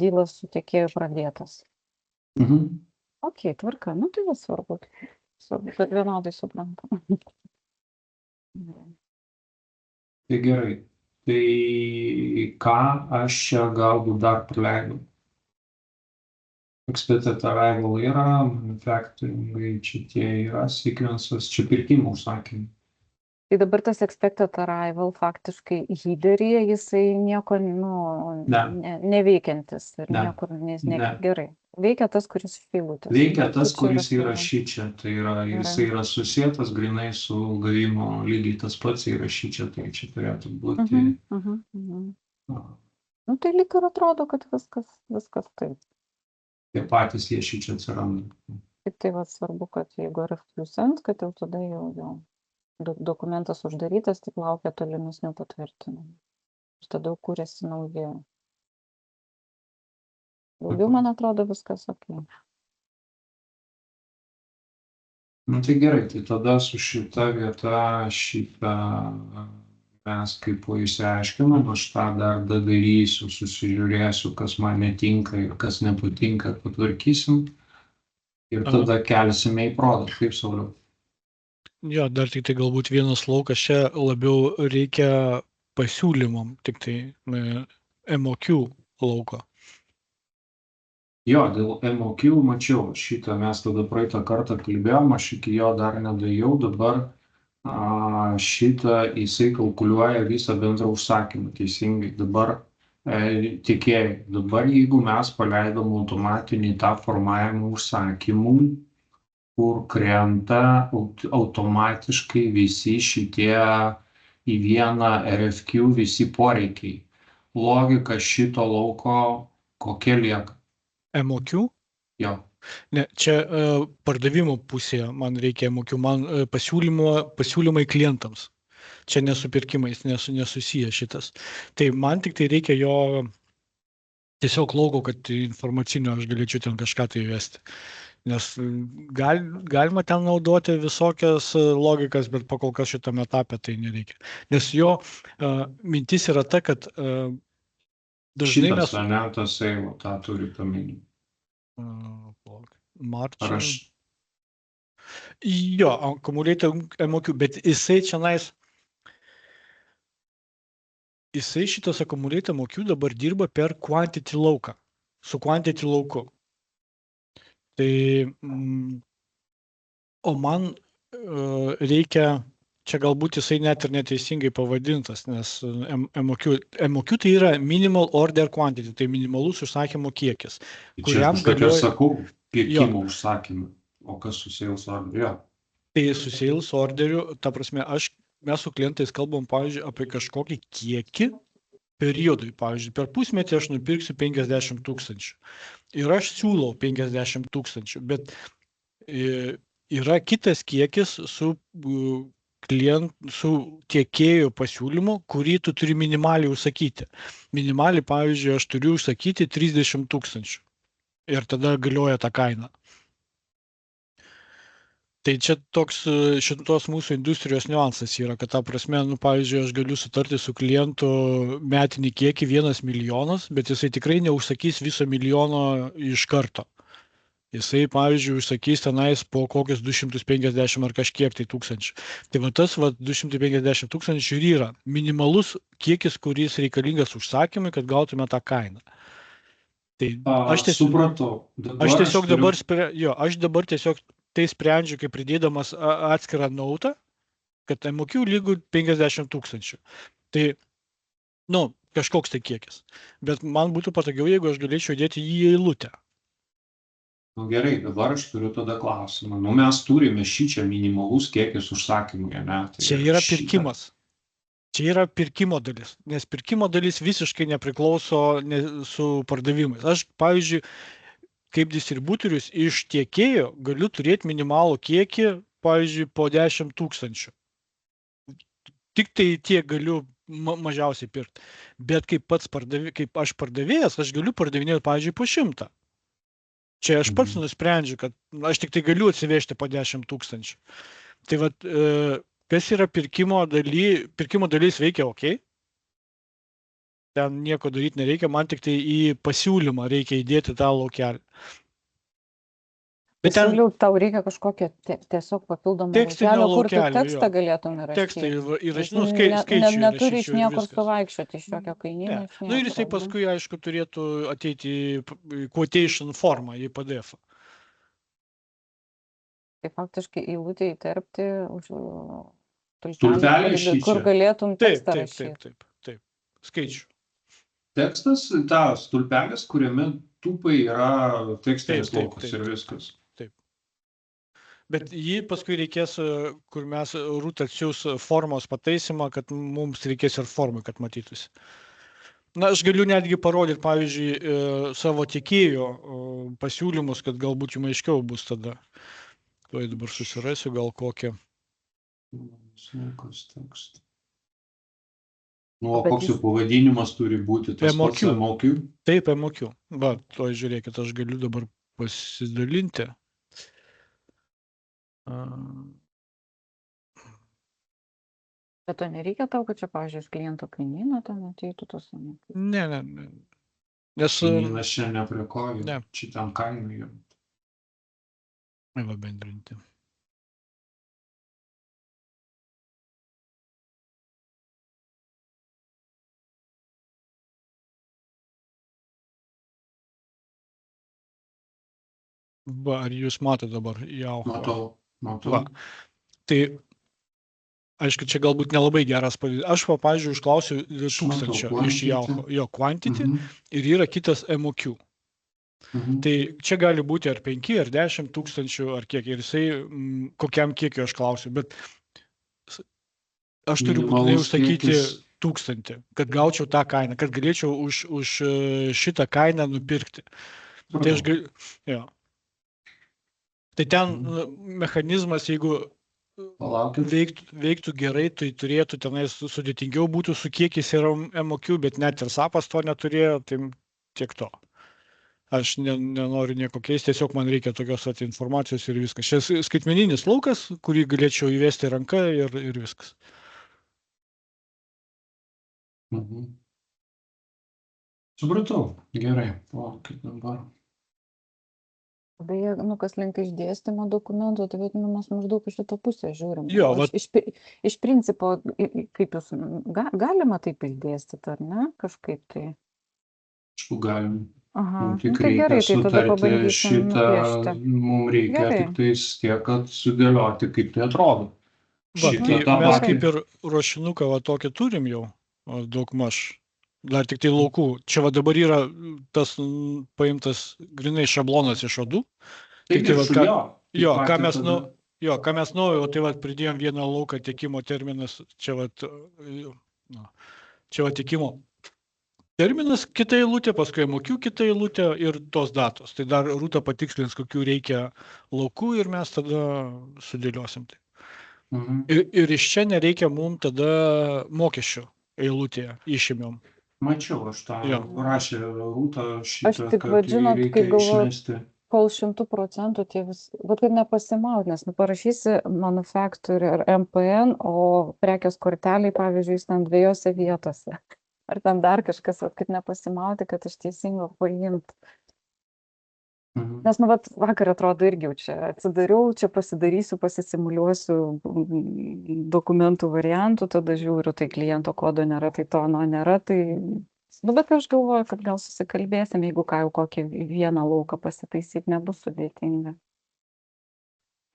dylas su tiekėju pradėtas. Tvarka, tai svarbu, kad vienodai suprantam. Tai gerai, tai ką aš čia galbūt dar praleidau? Expected arrival yra, manufacturing, čia tie yra, sequences, čia pirkimo užsakymai. Tai dabar tas expected arrival faktiškai headeryje jisai nieko neveikiantis ir niekur gerai. Veikia tas, kuris šilutės. Veikia tas, kuris yra šičia, tai yra, jisai yra susietas grinai su gavimo lygiai tas pats yra šičia, tai čia turėtų būti. Nu, tai lyg ir atrodo, kad viskas taip. Tie patys jie šičia atsiranda. Tik tai svarbu, kad jeigu RFQ-send, kad jau tada jau dokumentas uždarytas, tik laukia tolimesnių patvirtinimų. Ir tada jau kūrėsi nauji. Daugiau, man atrodo, viskas ok. Nu tai gerai, tai tada su šita vieta mes kaip išsiaiškinom, aš tą dar darysiu, susižiūrėsiu, kas man netinka ir kas nepatinka, patvarkysim. Ir tada kelsime į produktą, kaip Sauliau. Jo, dar tik tai galbūt vienas laukas čia labiau reikia pasiūlymam, tik tai MOQ lauko. Jo, dėl MOQ mačiau, šitą mes tada praeitą kartą kalbėjom, aš iki jo dar nedaėjau, dabar šitą jisai kalkuliuoja visą bendrą užsakymą, teisingai, dabar tiekėjai, dabar jeigu mes paleidom automatinį tą formavimą užsakymų, kur krenta automatiškai visi šitie į vieną RFQ visi poreikiai, logika šito lauko kokia lieka? MOQ? Jo. Ne, čia pardavimo pusėje man reikia MOQ, man pasiūlymai klientams. Čia nesupirkimais, nesusiję šitas. Tai man tik tai reikia jo tiesiog lauko, kad informacinio aš galėčiau ten kažką tai įvesti. Nes galima ten naudoti visokias logikas, bet pakol kas šitame etape tai nereikia. Nes jo mintis yra ta, kad dažnai šitas variantas Seivo tą turi paminį. Marčiai. Jo, accumulator MOQ, bet jisai čianais, šitas accumulator MOQ dabar dirba per quantity lauką, su quantity lauku. Tai, o man reikia, čia galbūt jisai net ir neteisingai pavadintas, nes MOQ tai yra minimal order quantity, tai minimalus užsakymo kiekis. Čia kažkokia sakau, pirkimo užsakymą, o kas su sales orderiu? Tai su sales orderiu, ta prasme, mes su klientais kalbam, pavyzdžiui, apie kažkokį kiekį periodui. Pavyzdžiui, per pusmetį aš nupirksiu 50 000. Ir aš siūlau 50 000, bet yra kitas kiekis su tiekėjo pasiūlymu, kurį tu turi minimaliai užsakyti. Minimaliai, pavyzdžiui, aš turiu užsakyti 30 000 ir tada galioja ta kaina. Tai čia toks šitos mūsų industrijos niuansas yra, kad ta prasme, pavyzdžiui, aš galiu sutarti su klientu metinį kiekį 1 milijonas, bet jisai tikrai neužsakys viso milijono iš karto. Jisai, pavyzdžiui, užsakys tenais po kokius 250 ar kažkiek tai tūkstančių. Tai va tas 250 000 ir yra minimalus kiekis, kuris reikalingas užsakymui, kad gautume tą kainą. Tai aš dabar tiesiog tai sprendžiu, kaip pridėdamas atskirą nautą, kad MOQ lygų 50 000. Tai, kažkoks tai kiekis. Bet man būtų patogiau, jeigu aš galėčiau dėti jį į eilutę. Gerai, dabar aš turiu tada klausimą. Mes turime šičia minimalus kiekis užsakymų, ne? Čia yra pirkimas. Čia yra pirkimo dalis, nes pirkimo dalis visiškai nepriklauso su pardavimais. Aš, pavyzdžiui, kaip distributorius iš tiekėjo galiu turėti minimalų kiekį, pavyzdžiui, po 10 000. Tik tai tiek galiu mažiausiai pirkti. Bet kaip aš pardavėjas, aš galiu pardavinėti, pavyzdžiui, po 100. Čia aš pats nusprendžiu, kad aš tik tai galiu atsivežti po 10 000. Tai vat, kas yra pirkimo dalis veikia ok. Ten nieko daryti nereikia, man tik tai į pasiūlymą reikia įdėti tą laukelį. Bet Sauliau, tau reikia kažkokio tiesiog papildomą laukelio, kur tu tekstą galėtum įrašyti. Tekstą įrašyti, skaičių. Neturi iš niekur suvaikščioti iš jokio kainyno. Ir jisai paskui, aišku, turėtų ateiti į quotation formą, į PDF. Tai faktiškai eilutę įterpti tulpelį, kur galėtum tekstą rašyti. Taip. Skaičių. Tekstas, ta stulpelis, kuriame tūpai yra tekstinis Taip, laukas ir viskas. Taip. Bet jį paskui reikės, kur mes Rūta atsiūs formos pataisymą, kad mums reikės ir formai, kad matytųsi. Na, aš galiu netgi parodyti, pavyzdžiui, savo tiekėjo pasiūlymus, kad galbūt jums aiškiau bus tada. Tuoj dabar susirasiu gal kokią. Laukas tekstą. Nu, o koks jų pavadinimas turi būti, tas pats MOQ? Taip, MOQ. Va, tuoj žiūrėkit, aš galiu dabar pasidalinti. Bet to nereikia tau, kad čia, pavyzdžiui, kliento kainyną ten ateitų tos MOQ? Ne. Nes... Kainynas čia ne prie kojų, ne. Čia ten kainų jau. Va bendrinti. Va, ar jūs matote dabar Jauho? Matau. Va. Tai, aišku, čia galbūt nelabai geras pavyzdys. Aš, pavyzdžiui, išklausiu 1000 iš Jauho, jo quantity, ir yra kitas MOQ. Tai čia gali būti ar 5, ar 10 tūkstančių, ar kiek, ir jisai kokiam kiekiu aš klausiu, bet aš turiu būtinai užsakyti 1000, kad gaučiau tą kainą, kad galėčiau už šitą kainą nupirkti. Tai aš galiu, jo. Tai ten mechanizmas, jeigu veiktų gerai, tai turėtų tenais sudėtingiau būtų su kiekiais ir MOQ, bet net ir SAPas to neturėjo, tai tiek to. Aš nenoriu nieko keisti, tiesiog man reikia tokios informacijos ir viskas. Šis skaitmeninis laukas, kurį galėčiau įvesti ranką ir viskas. Supratau, gerai. O, kaip dabar? Beje, kas link išdėstymo dokumento, tai mes maždaug iš šitą pusę žiūrim. Jo, iš principo, kaip jūs, galima taip išdėstyti, ar ne? Kažkaip tai. Aišku, galim. Aha, Tik tai gerai, tai tada sutarti pabandysim nupiešti. Mums reikia Gerai. tik tais tiek, kad sudėlioti, kaip tai atrodo. Va, tai Šitą mes patį. kaip ir ruošinuką va tokį turim jau, daugmaž. Dar tik tai laukų. Čia va dabar yra tas paimtas grinai šablonas iš odų. Tai Ką mes naujo, tai va pridėjom vieną lauką tiekimo terminas, čia va tiekimo terminas kita eilutė, paskui MOQ kita eilutė ir tos datos. Tai dar Rūta patikslins, kokių reikia laukų ir mes tada sudėliosim tai. Ir iš čia nereikia mums tada mokesčių eilutėje išėmėm. Mačiau, aš tą rašė Rūta šitą, Aš tik, kad žinot, reikia kaip galvoju, išmesti. kol 100% tie vis, bet kaip nepasimaut, nes parašysi manufacturer ar MPN, o prekės korteliai, pavyzdžiui, ten 2 vietose. Ar ten dar kažkas, kaip nepasimauti, kad iš teisingo paimt. Nes, vakar atrodo irgi jau čia atsidariau, čia pasidarysiu, pasisimuliuosiu dokumentų variantų, tada žiūriu, tai kliento kodo nėra, tai to nėra, tai... Bet aš galvoju, kad gal susikalbėsim, jeigu ką jau kokį vieną lauką pasitaisyti, nebus sudėtinga.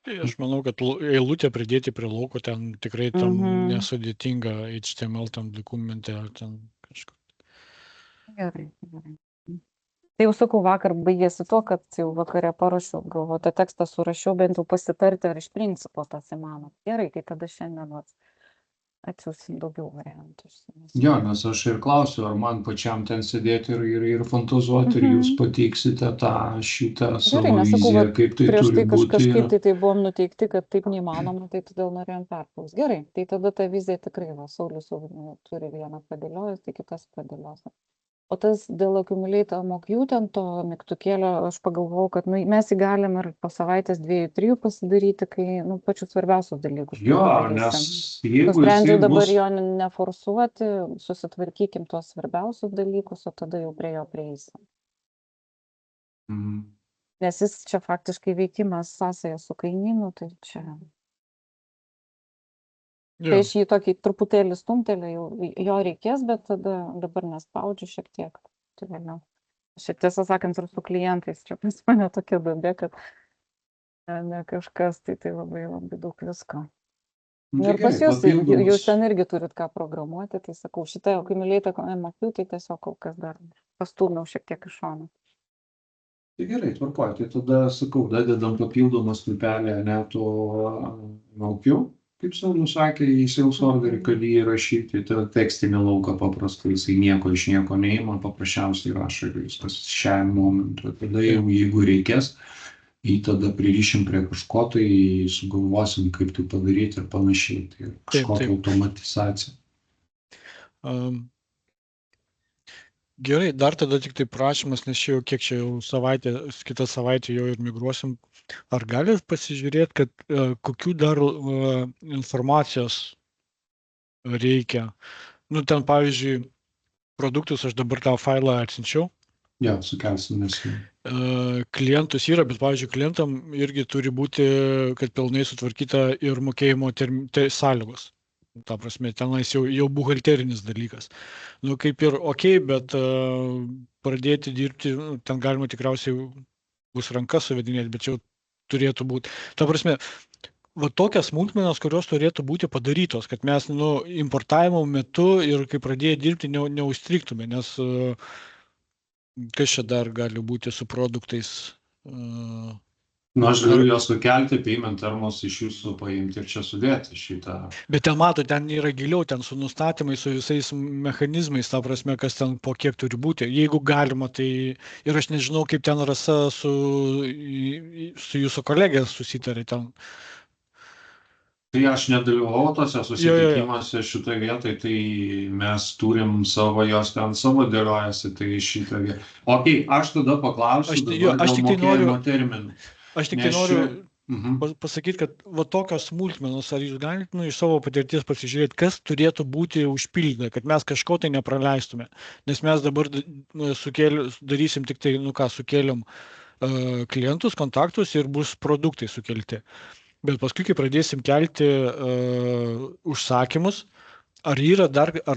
Tai aš manau, kad eilutę pridėti prie lauko ten tikrai tam nesudėtinga HTML tam dokumente ar ten kažkur. Gerai. Tai jau sakau, vakar baigėsi to, kad jau vakare parašiau, galvoju, tą tekstą surašiau, bent jau pasitarti, ar iš principo tas įmanoma. Gerai, tai tada šiandien atsiųsim daugiau variantų. Jo, nes aš ir klausiu, ar man pačiam ten sėdėti ir fantazuoti, ir jūs pateiksite šitą savo viziją, kaip tai prieš turi tai būti. Kažkaip tai buvom nuteikti, kad taip neįmanoma, tai todėl norėjom perklaus. Gerai, tai tada ta vizija tikrai, Saulius turi vieną padėliojus, tai kitas padėlios. O tas dėl accumulate MOQ ten to mygtukėlio, aš pagalvojau, kad mes jį galim ir po savaitės 2-3 pasidaryti, kai pačius svarbiausius dalykus. Jo, nes jeigu nusprendžiau dabar jo neforsuoti, susitvarkykim tuos svarbiausius dalykus, o tada jau prie jo prieisim. Nes jis čia faktiškai veikimas sąsaja su kainynu, tai čia... Tai aš jį tokį truputėlį stumtelėjau, jo reikės, bet tada dabar nespaudžiu šiek tiek. Tai vėliau. Aš tiesą sakant ir su klientais, čia pas mane tokia duobė, kad ne kažkas, tai labai daug visko. Nu, Ir tai pas gerai, jūs, papildomus. jūs ten irgi turit ką programuoti, tai sakau, šitą accumulator MFU, tai tiesiog kol kas dar pastūmiau šiek tiek iš šono. Tai gerai, tvarkoj, tai tada, sakau, dadedam papildomą stulpelį, ne, to MLQ, kaip Saulius sakė, į sales orderį, kad jį įrašyti, tai tekstinį lauką paprastai, jisai nieko iš nieko neima, paprasčiausiai rašo ir viskas šiam momentui. Tada jau, jeigu reikės, jį tada pririšim prie kažko, tai sugalvosim, kaip tai padaryti ir panašiai. Tai kažkokia automatizacija. Gerai, dar tada tik tai prašymas, nes čia jau kiek čia jau savaitę, kitą savaitę jau ir migruosim. Ar galit pasižiūrėti, kad kokių dar informacijos reikia? Nu, ten, pavyzdžiui, produktus aš dabar tą failą atsinčiau. Jo, sukelsim nesų. Klientus yra, bet, pavyzdžiui, klientam irgi turi būti, kad pilnai sutvarkyta ir mokėjimo sąlygos. Ta prasme, tenais jau buhalterinis dalykas. Nu, kaip ir bet pradėti dirbti, ten galima tikriausiai bus rankas suvedinėti, bet jau turėtų būti. Ta prasme, va tokias smulkmenas, kurios turėtų būti padarytos, kad mes importavimo metu ir kai pradėję dirbti neužstrigtume, nes kas čia dar gali būti su produktais? Nu, aš galiu juos sukelti, payment termus iš jūsų paimti ir čia sudėti šitą. Bet ten mato, ten yra giliau, ten su nustatymais, su visais mechanizmais, ta prasme, kas ten po kiek turi būti. Jeigu galima, tai ir aš nežinau, kaip ten Rasa su jūsų kolegė susitarė ten. Tai aš nedalyvau tose susitikimuose šitoje vietoje, tai mes turim savo, jos ten savo dėliojasi, tai šitą vietą. Ok, aš tada paklausiu dėl mokėjimo terminų. Aš tik tai noriu pasakyti, kad va tokios smulkmenos, ar jūs galite iš savo patirties pasižiūrėti, kas turėtų būti užpildyta, kad mes kažko tai nepraleistume. Nes mes dabar darysim tik tai, sukėliam klientus, kontaktus ir bus produktai sukelti. Bet paskui, kai pradėsim kelti užsakymus, ar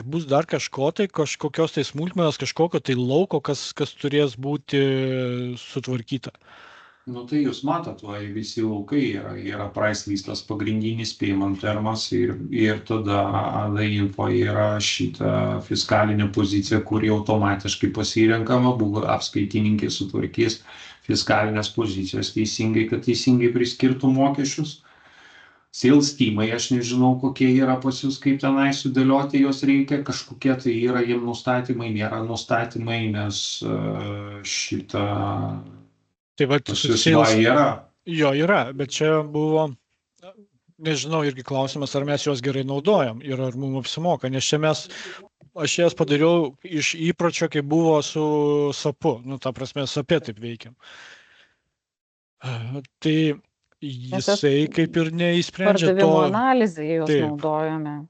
bus dar kažko tai, kažkokios tai smulkmenos, kažkokio tai lauko, kas turės būti sutvarkyta. Nu tai jūs matot, visi laukai yra price listas pagrindinis payment termas ir tada info yra šita fiskalinė pozicija, kuri automatiškai pasirenkama, buvo apskaitininkė sutvarkys fiskalinės pozicijas teisingai, kad teisingai priskirtų mokesčius. Sales teamai, aš nežinau, kokie yra pas jūs, kaip tenai sudėlioti, jos reikia, kažkokie tai yra jiem nustatymai, nėra nustatymai, nes šitą... Tai va, yra. Jo, yra, bet čia buvo, nežinau, irgi klausimas, ar mes juos gerai naudojam ir ar mums apsimoka, nes čia aš jas padariau iš įpročio, kai buvo su SAP-u, ta prasme, SAP-e taip veikiam. Tai jisai kaip ir neįsprendžia to... Pardavimo analizai jos naudojame.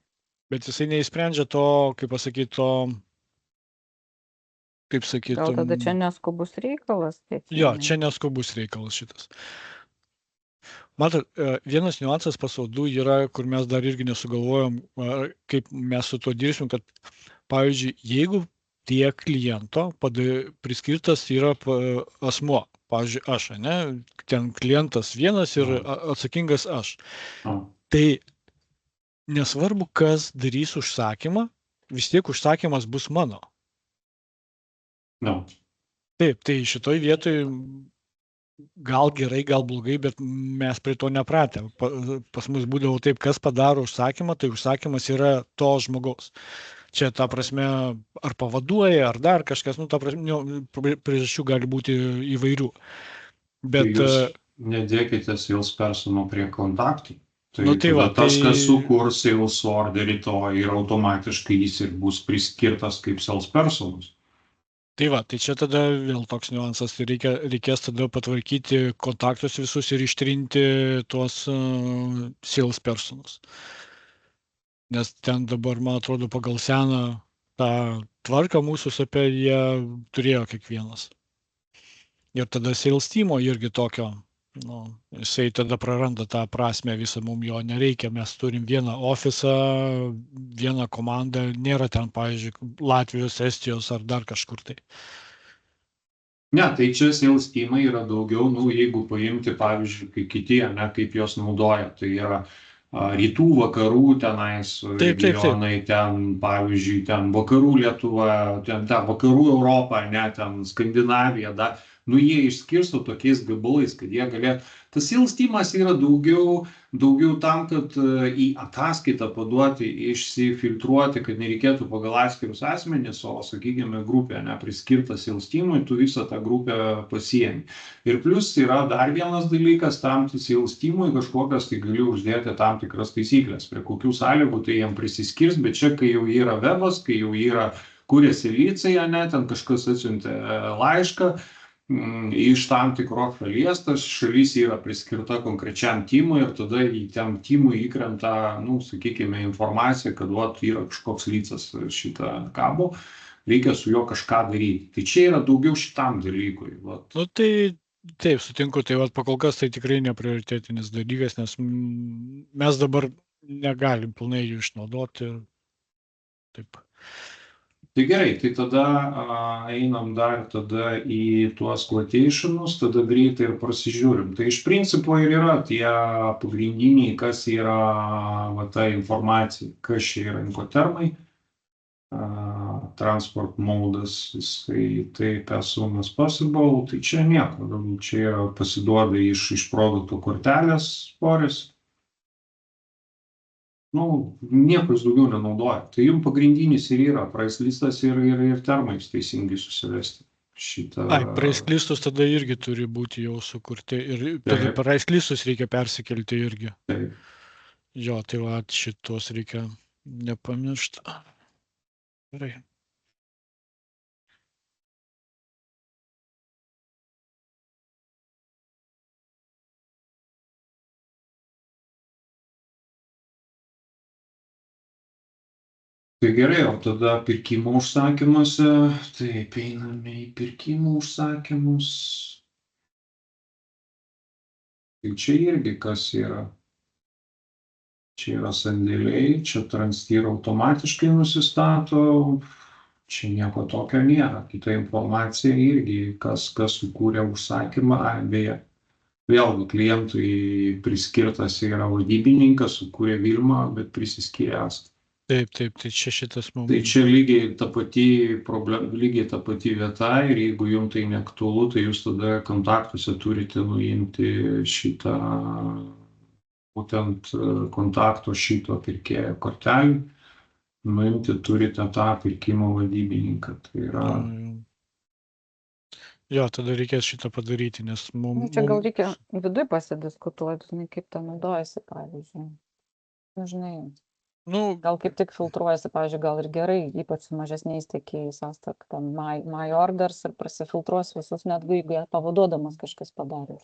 Bet jisai neįsprendžia to, kaip pasakyti, to... Kaip sakytum... Gal tada čia neskubus reikalas? Jo, čia neskubus reikalas šitas. Matot, vienas niuansas pasaudų yra, kur mes dar irgi nesugalvojom, kaip mes su tuo dirbsim, kad, pavyzdžiui, jeigu tie kliento priskirtas yra asmuo, pavyzdžiui, aš, ne, ten klientas vienas ir atsakingas aš. Tai nesvarbu, kas darys užsakymą, vis tiek užsakymas bus mano. No. Taip, tai šitoj vietoj gal gerai, gal blogai, bet mes prie to nepratę. Pas mus būdavo taip, kas padaro užsakymą, tai užsakymas yra to žmogaus. Čia, ta prasme, ar pavaduoja, ar dar kažkas, ta prasme, priežasčių gali būti įvairių. Bet... Tai jūs nedėkite sales persono prie kontaktų. Tai tas, kas sukurs sales orderį, to ir automatiškai jis ir bus priskirtas kaip sales personas. Tai va, tai čia tada vėl toks niuansas, tai reikės tada patvarkyti kontaktus visus ir ištrinti tuos sales personus. Nes ten dabar, man atrodo, pagal seną tą tvarką mūsų SAP jie turėjo kiekvienas. Ir tada sales teamo irgi tokio, jisai tada praranda tą prasme, visą mums jo nereikia, mes turim vieną ofisą, vieną komandą, nėra ten, pavyzdžiui, Latvijos, Estijos ar dar kažkur tai. Ne, tai čia sales teamai yra daugiau, jeigu paimti, pavyzdžiui, kai kiti, kaip jos naudoja, tai yra rytų, vakarų tenais regionai, ten, pavyzdžiui, ten vakarų Lietuva, ten vakarų Europą, ne, ten Skandinavija, nu jie išskirsto tokiais gabalais, kad jie galėtų. Tas ilstimas yra daugiau tam, kad į ataskaitą paduoti, išsifiltruoti, kad nereikėtų pagal atskirus asmenis, o, sakykime, grupė nepriskirtas ilstimui, tu visą tą grupę pasiemi. Ir plus yra dar vienas dalykas, tam ilstimui kažkokias tai gali uždėti tam tikras taisyklės, prie kokių sąlygų tai jiem prisiskirs, bet čia, kai jau yra webas, kai jau yra kūrėsi licija, ne, ten kažkas atsiuntė laišką, iš tam tikros šalies, tas šalis yra priskirta konkrečiam timui ir tada į tam timui įkrenta, nu, sakykime, informacija, kad yra kažkoks lycas šitą kabo, reikia su juo kažką daryti. Tai čia yra daugiau šitam dalykui. Nu, tai taip, sutinku, tai pakol kas tai tikrai neprioritetinis dalykas, nes mes dabar negalim pilnai jų išnaudoti. Taip. Tai gerai, tai tada einam dar tada į tuos quotationus, tada greitai ir prasižiūrim. Tai iš principo ir yra tie pagrindiniai, kas yra ta informacija, kas čia yra inkotermai, transport modas, jisai taip as soon as possible, tai čia nieko, čia yra pasiduoda iš produktų kortelės svoris. Nu, nieko jis daugiau nenaudoja. Tai jums pagrindinis ir yra price listas ir termais teisingai susivesti. Price listus tada irgi turi būti jau sukurti ir tada price listus reikia persikelti irgi. Taip. Jo, tai šitos reikia nepamiršti. Gerai. Tai gerai, o tada pirkimo užsakymuose, taip, einame į pirkimo užsakymus. Tai čia irgi kas yra. Čia yra sandėliai, čia transfer automatiškai nusistato, čia nieko tokio nėra. Kita informacija irgi, kas sukūrė užsakymą, beje. Vėlgi klientui priskirtas yra vadybininkas, sukūrė Vilma, bet prisiskyręs. Taip, tai čia šitas mums. Tai čia lygiai ta pati vieta ir jeigu jums tai neaktualu, tai jūs tada kontaktuose turite nuimti šitą, būtent kontakto šito pirkėjo kortelį, nuimti turite tą pirkimo vadybininką. Tai yra... Jo, tada reikės šitą padaryti, nes mums... Čia gal reikia vidui pasidiskutuoti, kaip tą naudojasi, pavyzdžiui. Žinai, gal kaip tik filtruojasi, pavyzdžiui, gal ir gerai, ypač su mažesniais tiekėjais, ten my orders ir prasifiltruos visus, net jeigu pavaduodamas kažkas padarė.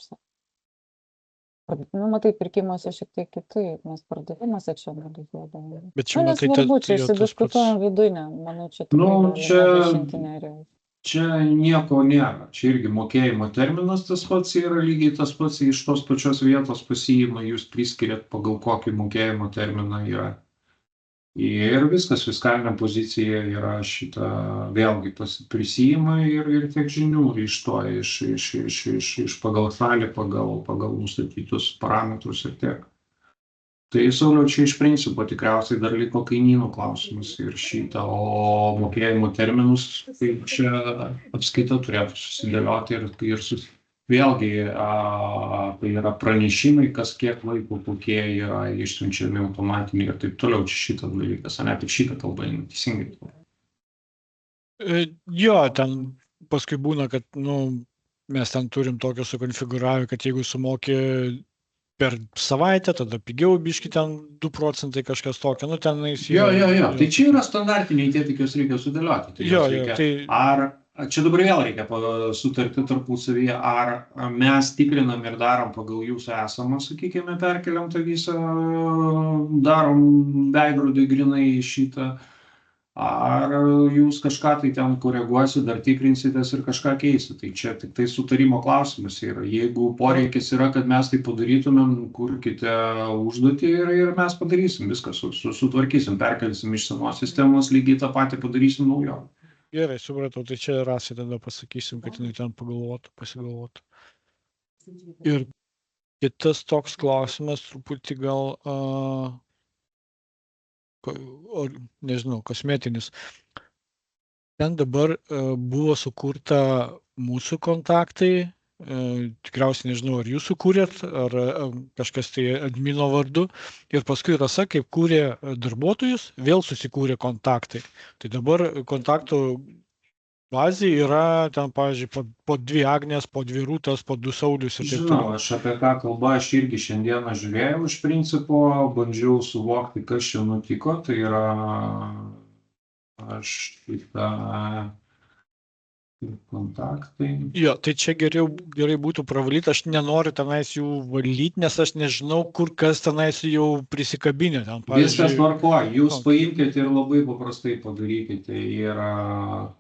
Nu, matai, pirkimuose šiek tiek kitaip, mes pardavimuose čia analizuodami. Bet čia matai, čia išsidiskutuojam vidui, ne, manau, čia tikrai nereikia. Čia nieko nėra, čia irgi mokėjimo terminas tas pats yra, lygiai tas pats iš tos pačios vietos pasiima, jūs priskiriat pagal kokį mokėjimo terminą yra. Ir viskas, fiskalinė pozicija yra šitą, vėlgi prisijima ir tiek žinių iš to, iš pagal šalį, pagal nustatytus parametrus ir tiek. Tai Sauliau, čia iš principo tikriausiai dar liko kainynų klausimas ir šitą, o mokėjimo terminus, tai čia apskaita turėtų susidėlioti ir vėlgi tai yra pranešimai, kas kiek laiko, kokie yra išsiunčiami automatiniai ir taip toliau, čia šitas dalykas, ne tik šitą kalbą, teisingai. Jo, ten paskui būna, kad mes ten turim tokio sukonfigūravę, kad jeigu sumokė per savaitę, tada pigiau biški ten 2 procentai kažkas tokio, ten Jo, tai čia yra standartiniai tie, tik jos reikia sudėlioti. Čia dabar vėl reikia sutarti tarpusavyje, ar mes tikrinam ir darom pagal jūsų esamą, sakykime, perkeliam tą visą, darom veidrodį grinai šitą, ar jūs kažką tai ten koreguosit, dar tikrinsitės ir kažką keisit. Tai čia tik tai sutarimo klausimas yra. Jeigu poreikis yra, kad mes tai padarytumėm, kurkite užduotį ir mes padarysim viską, sutvarkysim, perkelsim iš senos sistemos, lygiai tą patį padarysim naujo. Gerai, supratau, tai čia Rasai tada pasakysim, kad jinai ten pasigalvotų. Ir Kitas toks klausimas, truputį gal, nežinau, kosmetinis. Ten dabar buvo sukurta mūsų kontaktai, tikriausiai nežinau, ar jūs sukūrėt, ar kažkas tai admino vardu, ir paskui Rasa, kaip kūrė darbuotojus, vėl susikūrė kontaktai. Tai dabar kontaktų bazė yra ten, pavyzdžiui, po 2 Agnės, po 2 Rūtos, po 2 Saulius ir taip Žinau, toliau. aš apie ką kalba, aš irgi šiandieną žiūrėjau iš principo, bandžiau suvokti, kas čia nutiko, tai yra aš šitą kontaktai. Jo, tai čia gerai būtų pravalyti, aš nenoriu tenais jų valyti, nes aš nežinau, kur kas tenais jau prisikabinė. Ten, Viskas tvarkoja, jūs paimkite ir labai paprastai padarykite,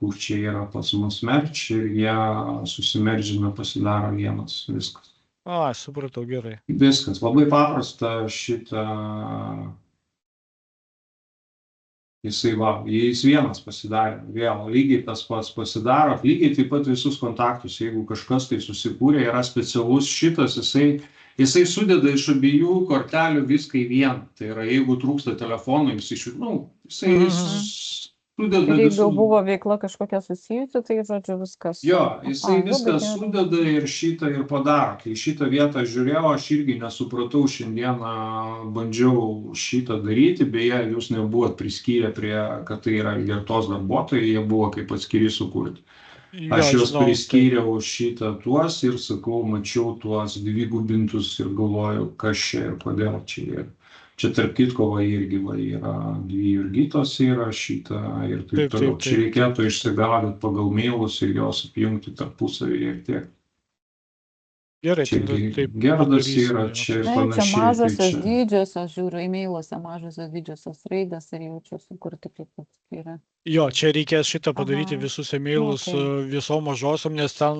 kur čia yra pas mus merch ir jie susimeržina, pasidaro vienas, viskas. Supratau, gerai. Viskas, labai paprasta šitą. Jis vienas pasidarė, vėl lygiai tas pats pasidaro, lygiai taip pat visus kontaktus, jeigu kažkas tai susikūrė, yra specialus šitas, jisai sudeda iš abiejų kortelių viską į vieną. Tai yra, jeigu trūksta telefonų, jisai sudeda. Ir jeigu buvo veikla kažkokia susijusi, tai žodžiu viskas. Jo, jisai viską sudeda ir šitą ir padaro. Tai šitą vietą žiūrėjau, aš irgi nesupratau, šiandieną bandžiau šitą daryti, beje, jūs nebuvot priskyrę prie, kad tai yra Gertos darbuotojai, jie buvo kaip atskiri sukurti. Aš juos priskyriau šitą tuos ir sakau, mačiau tuos dvigubintus ir galvoju, kas čia ir kodėl čia yra. Čia tarp kitko irgi yra 2 Jurgitos yra šitą ir taip toliau. Čia reikėtų išsigaudyti pagal mailus ir jos apjungti tarpusavyje ir tiek. Gerai, čia Gerdas yra, čia ir panašiai. Čia mažosios didžiosios, žiūriu, e-mailuose mažosios didžiosios raidės ir jaučiu sukurti kaip atskira. Jo, čia reikės šitą padaryti visus e-mailus visom mažosom, nes ten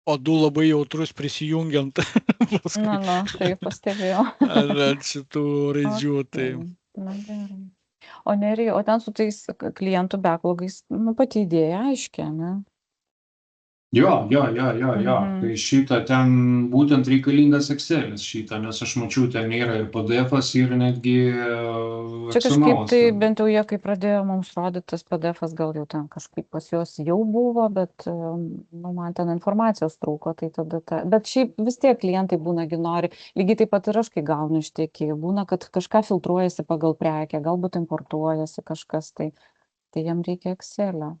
O2 labai jautrus prisijungiant. Tai pastebėjau. Ant šitų raidžių. Na gerai. O Nerijau, o ten su tais klientų backlogais, pati idėja aiškia, ne? Jo. Tai šitą ten būtent reikalingas Excelis šitą, nes aš mačiau, ten yra ir PDF-as ir netgi Čia kažkaip tai bent jau jie, kai pradėjo mums rodyti, tas PDF-as gal jau ten kažkaip pas juos jau buvo, bet man ten informacijos trūko, tai tada bet šiaip vis tiek klientai būnagi nori, lygiai taip pat ir aš, kai gaunu iš tiekėjų, būna, kad kažką filtruojasi pagal prekę, galbūt importuojasi kažkas, tai jam reikia Excelio.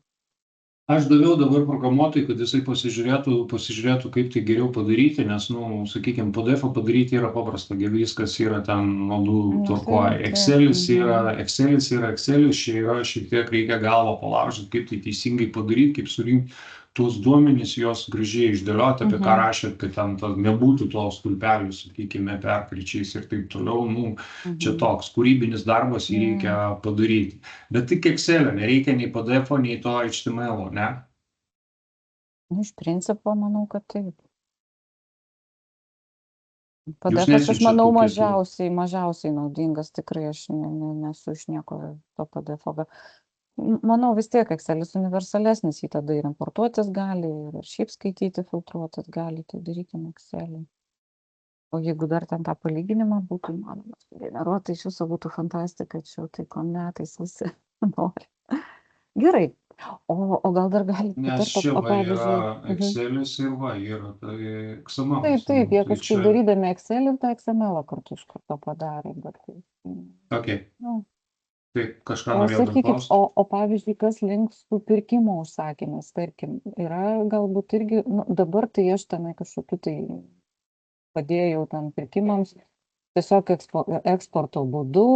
Aš daviau dabar programuotojui, kad jisai pasižiūrėtų, kaip tai geriau padaryti, nes, sakykime, PDF-ą padaryti yra paprasta, viskas yra ten nuodų tvarkoja. Excelis yra Excelis, čia yra šiek tiek reikia galvą palaužyti, kaip tai teisingai padaryti, kaip surinkti tuos duomenys, juos gražiai išdėlioti, apie ką rašėt, kad ten nebūtų to stulpelių, sakykime, perkryčiais ir taip toliau. Čia toks kūrybinis darbas, jį reikia padaryti. Bet tik Excelio, nereikia nei PDF-o, nei to HTML-o, ne? Iš principo, manau, kad taip. PDF-as, aš manau, mažiausiai naudingas, tikrai aš nesu iš nieko to PDF-o. Manau, vis tiek Excelis universalesnis, jį tada ir importuotis gali, ir šiaip skaityti, filtruotis gali, tai darykime Excelį. O jeigu dar ten tą palyginimą būtų įmanoma sugeneruoti, iš viso būtų fantastika, čia tai ko metais visi nori. Gerai, o gal dar galite... Nes čia yra Excelis ir yra XML. Taip, jie kažkaip darydami Excelį, tą XML kartu iš karto padarė. Ok. Taip, kažką norėjau klausti. O pavyzdžiui, kas link su pirkimo užsakymais, tarkim, yra galbūt irgi, dabar tai aš tenai kažkokiu tai padėjau tam pirkimams, tiesiog eksporto būdu,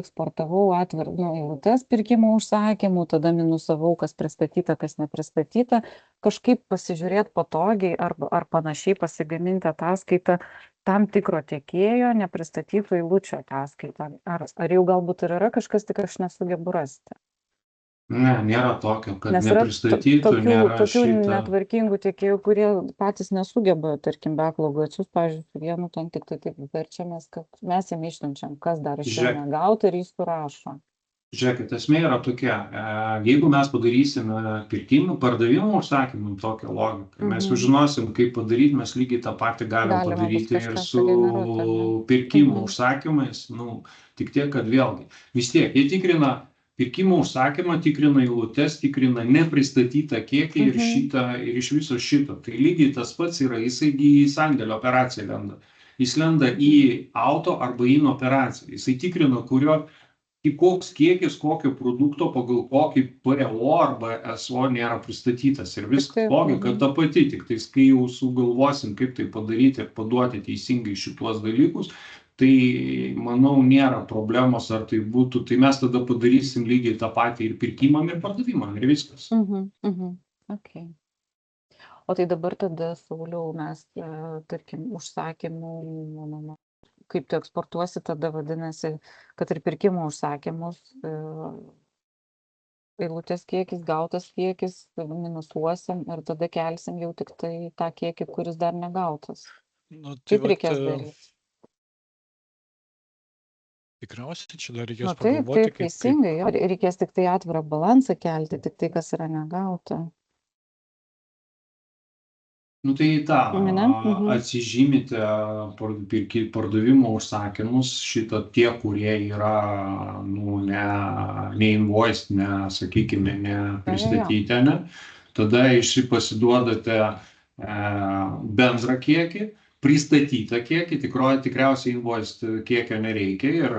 eksportavau eilutes pirkimo užsakymų, tada minusavau, kas pristatyta, kas nepristatyta, kažkaip pasižiūrėti patogiai ar panašiai pasigaminti ataskaitą tam tikro tiekėjo nepristatytų eilučių ataskaitą. Ar jau galbūt ir yra kažkas, tik aš nesugebu rasti? Ne, nėra tokio, kad nepristatytų, nėra šitą. Tokių netvarkingų tiekėjų, kurie patys nesugeba, tarkim, backlogų atsiųsti, pavyzdžiui, su vienu ten tik tai taip verčiamės, kad mes jam išsiunčiam, kas dar išeina gauti ir jis surašo. Žiūrėkit, esmė yra tokia, jeigu mes padarysime pirkimų, pardavimų užsakymų tokią logiką, mes jau žinosim, kaip padaryti, mes lygiai tą patį galim padaryti ir su pirkimų užsakymais, tik tiek, kad vėlgi, vis tiek, jie tikrina pirkimų užsakymą, tikrina eilutes, tikrina nepristatytą kiekį ir šitą, ir iš viso šito. Tai lygiai tas pats yra, jisai į sandėlio operaciją lenda. Jis lenda į auto arba į operaciją. Jisai tikrina, koks kiekis, kokio produkto pagal kokį PO arba SO nėra pristatytas. Ir viskas logika ta pati, tik tais, kai jau sugalvosim, kaip tai padaryti ir paduoti teisingai šituos dalykus, tai, manau, nėra problemos, ar tai būtų, tai mes tada padarysim lygiai tą patį ir pirkimam, ir pardavimam, ir viskas. Okay. O tai dabar tada, Sauliau, mes, tarkim, užsakymų, kaip tu eksportuosi, tada vadinasi, kad ir pirkimo užsakymus, eilutės kiekis, gautas kiekis, minusuosim ir tada kelsim jau tik tai tą kiekį, kuris dar negautas. Kaip reikės daryti? Tikriausiai čia dar reikės pagalvoti. Taip, teisingai. Reikės tik tai atvirą balansą kelti, tik tai, kas yra negauta. Tai atsižymite pardavimo užsakymus, tie, kurie yra, ne invoice, sakykime, ne pristatyti, tada pasiduodate bendrą kiekį, pristatytą kiekį, tikriausiai invoice kiekio nereikia ir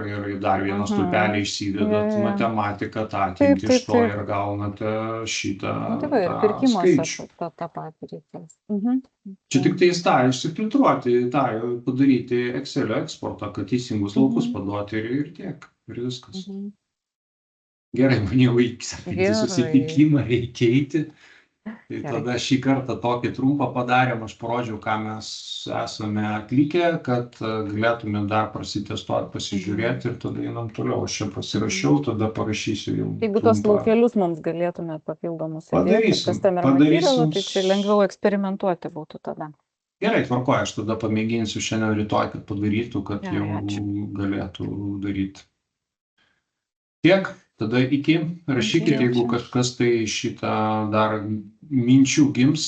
dar vieną stulpelį išsidedat matematiką, tą atimti iš to ir gaunate šitą skaičių. tą patį reikės. Čia tik tai tą išsifiltruoti, padaryti Excelio eksportą, kad teisingus laukus paduoti ir tiek, ir viskas. Gerai, man jau įsakyti susitikimą reikia eiti. Tai tada šį kartą tokį trumpą padarėm, aš parodžiau, ką mes esame atlikę, kad galėtume dar prasitestuoti, pasižiūrėti ir tada einam toliau. Aš čia pasirašiau, tada parašysiu jau. Jeigu tos laukelius mums galėtume papildomus įdėti, kas tam yra materialu, tai čia lengviau eksperimentuoti būtų tada. Gerai, tvarkoju, aš tada pamėginsiu šiandien rytoj, kad padarytų, kad jau galėtų daryti. Tiek. Tada iki, rašykite, jeigu kažkas tai šitą dar minčių gims,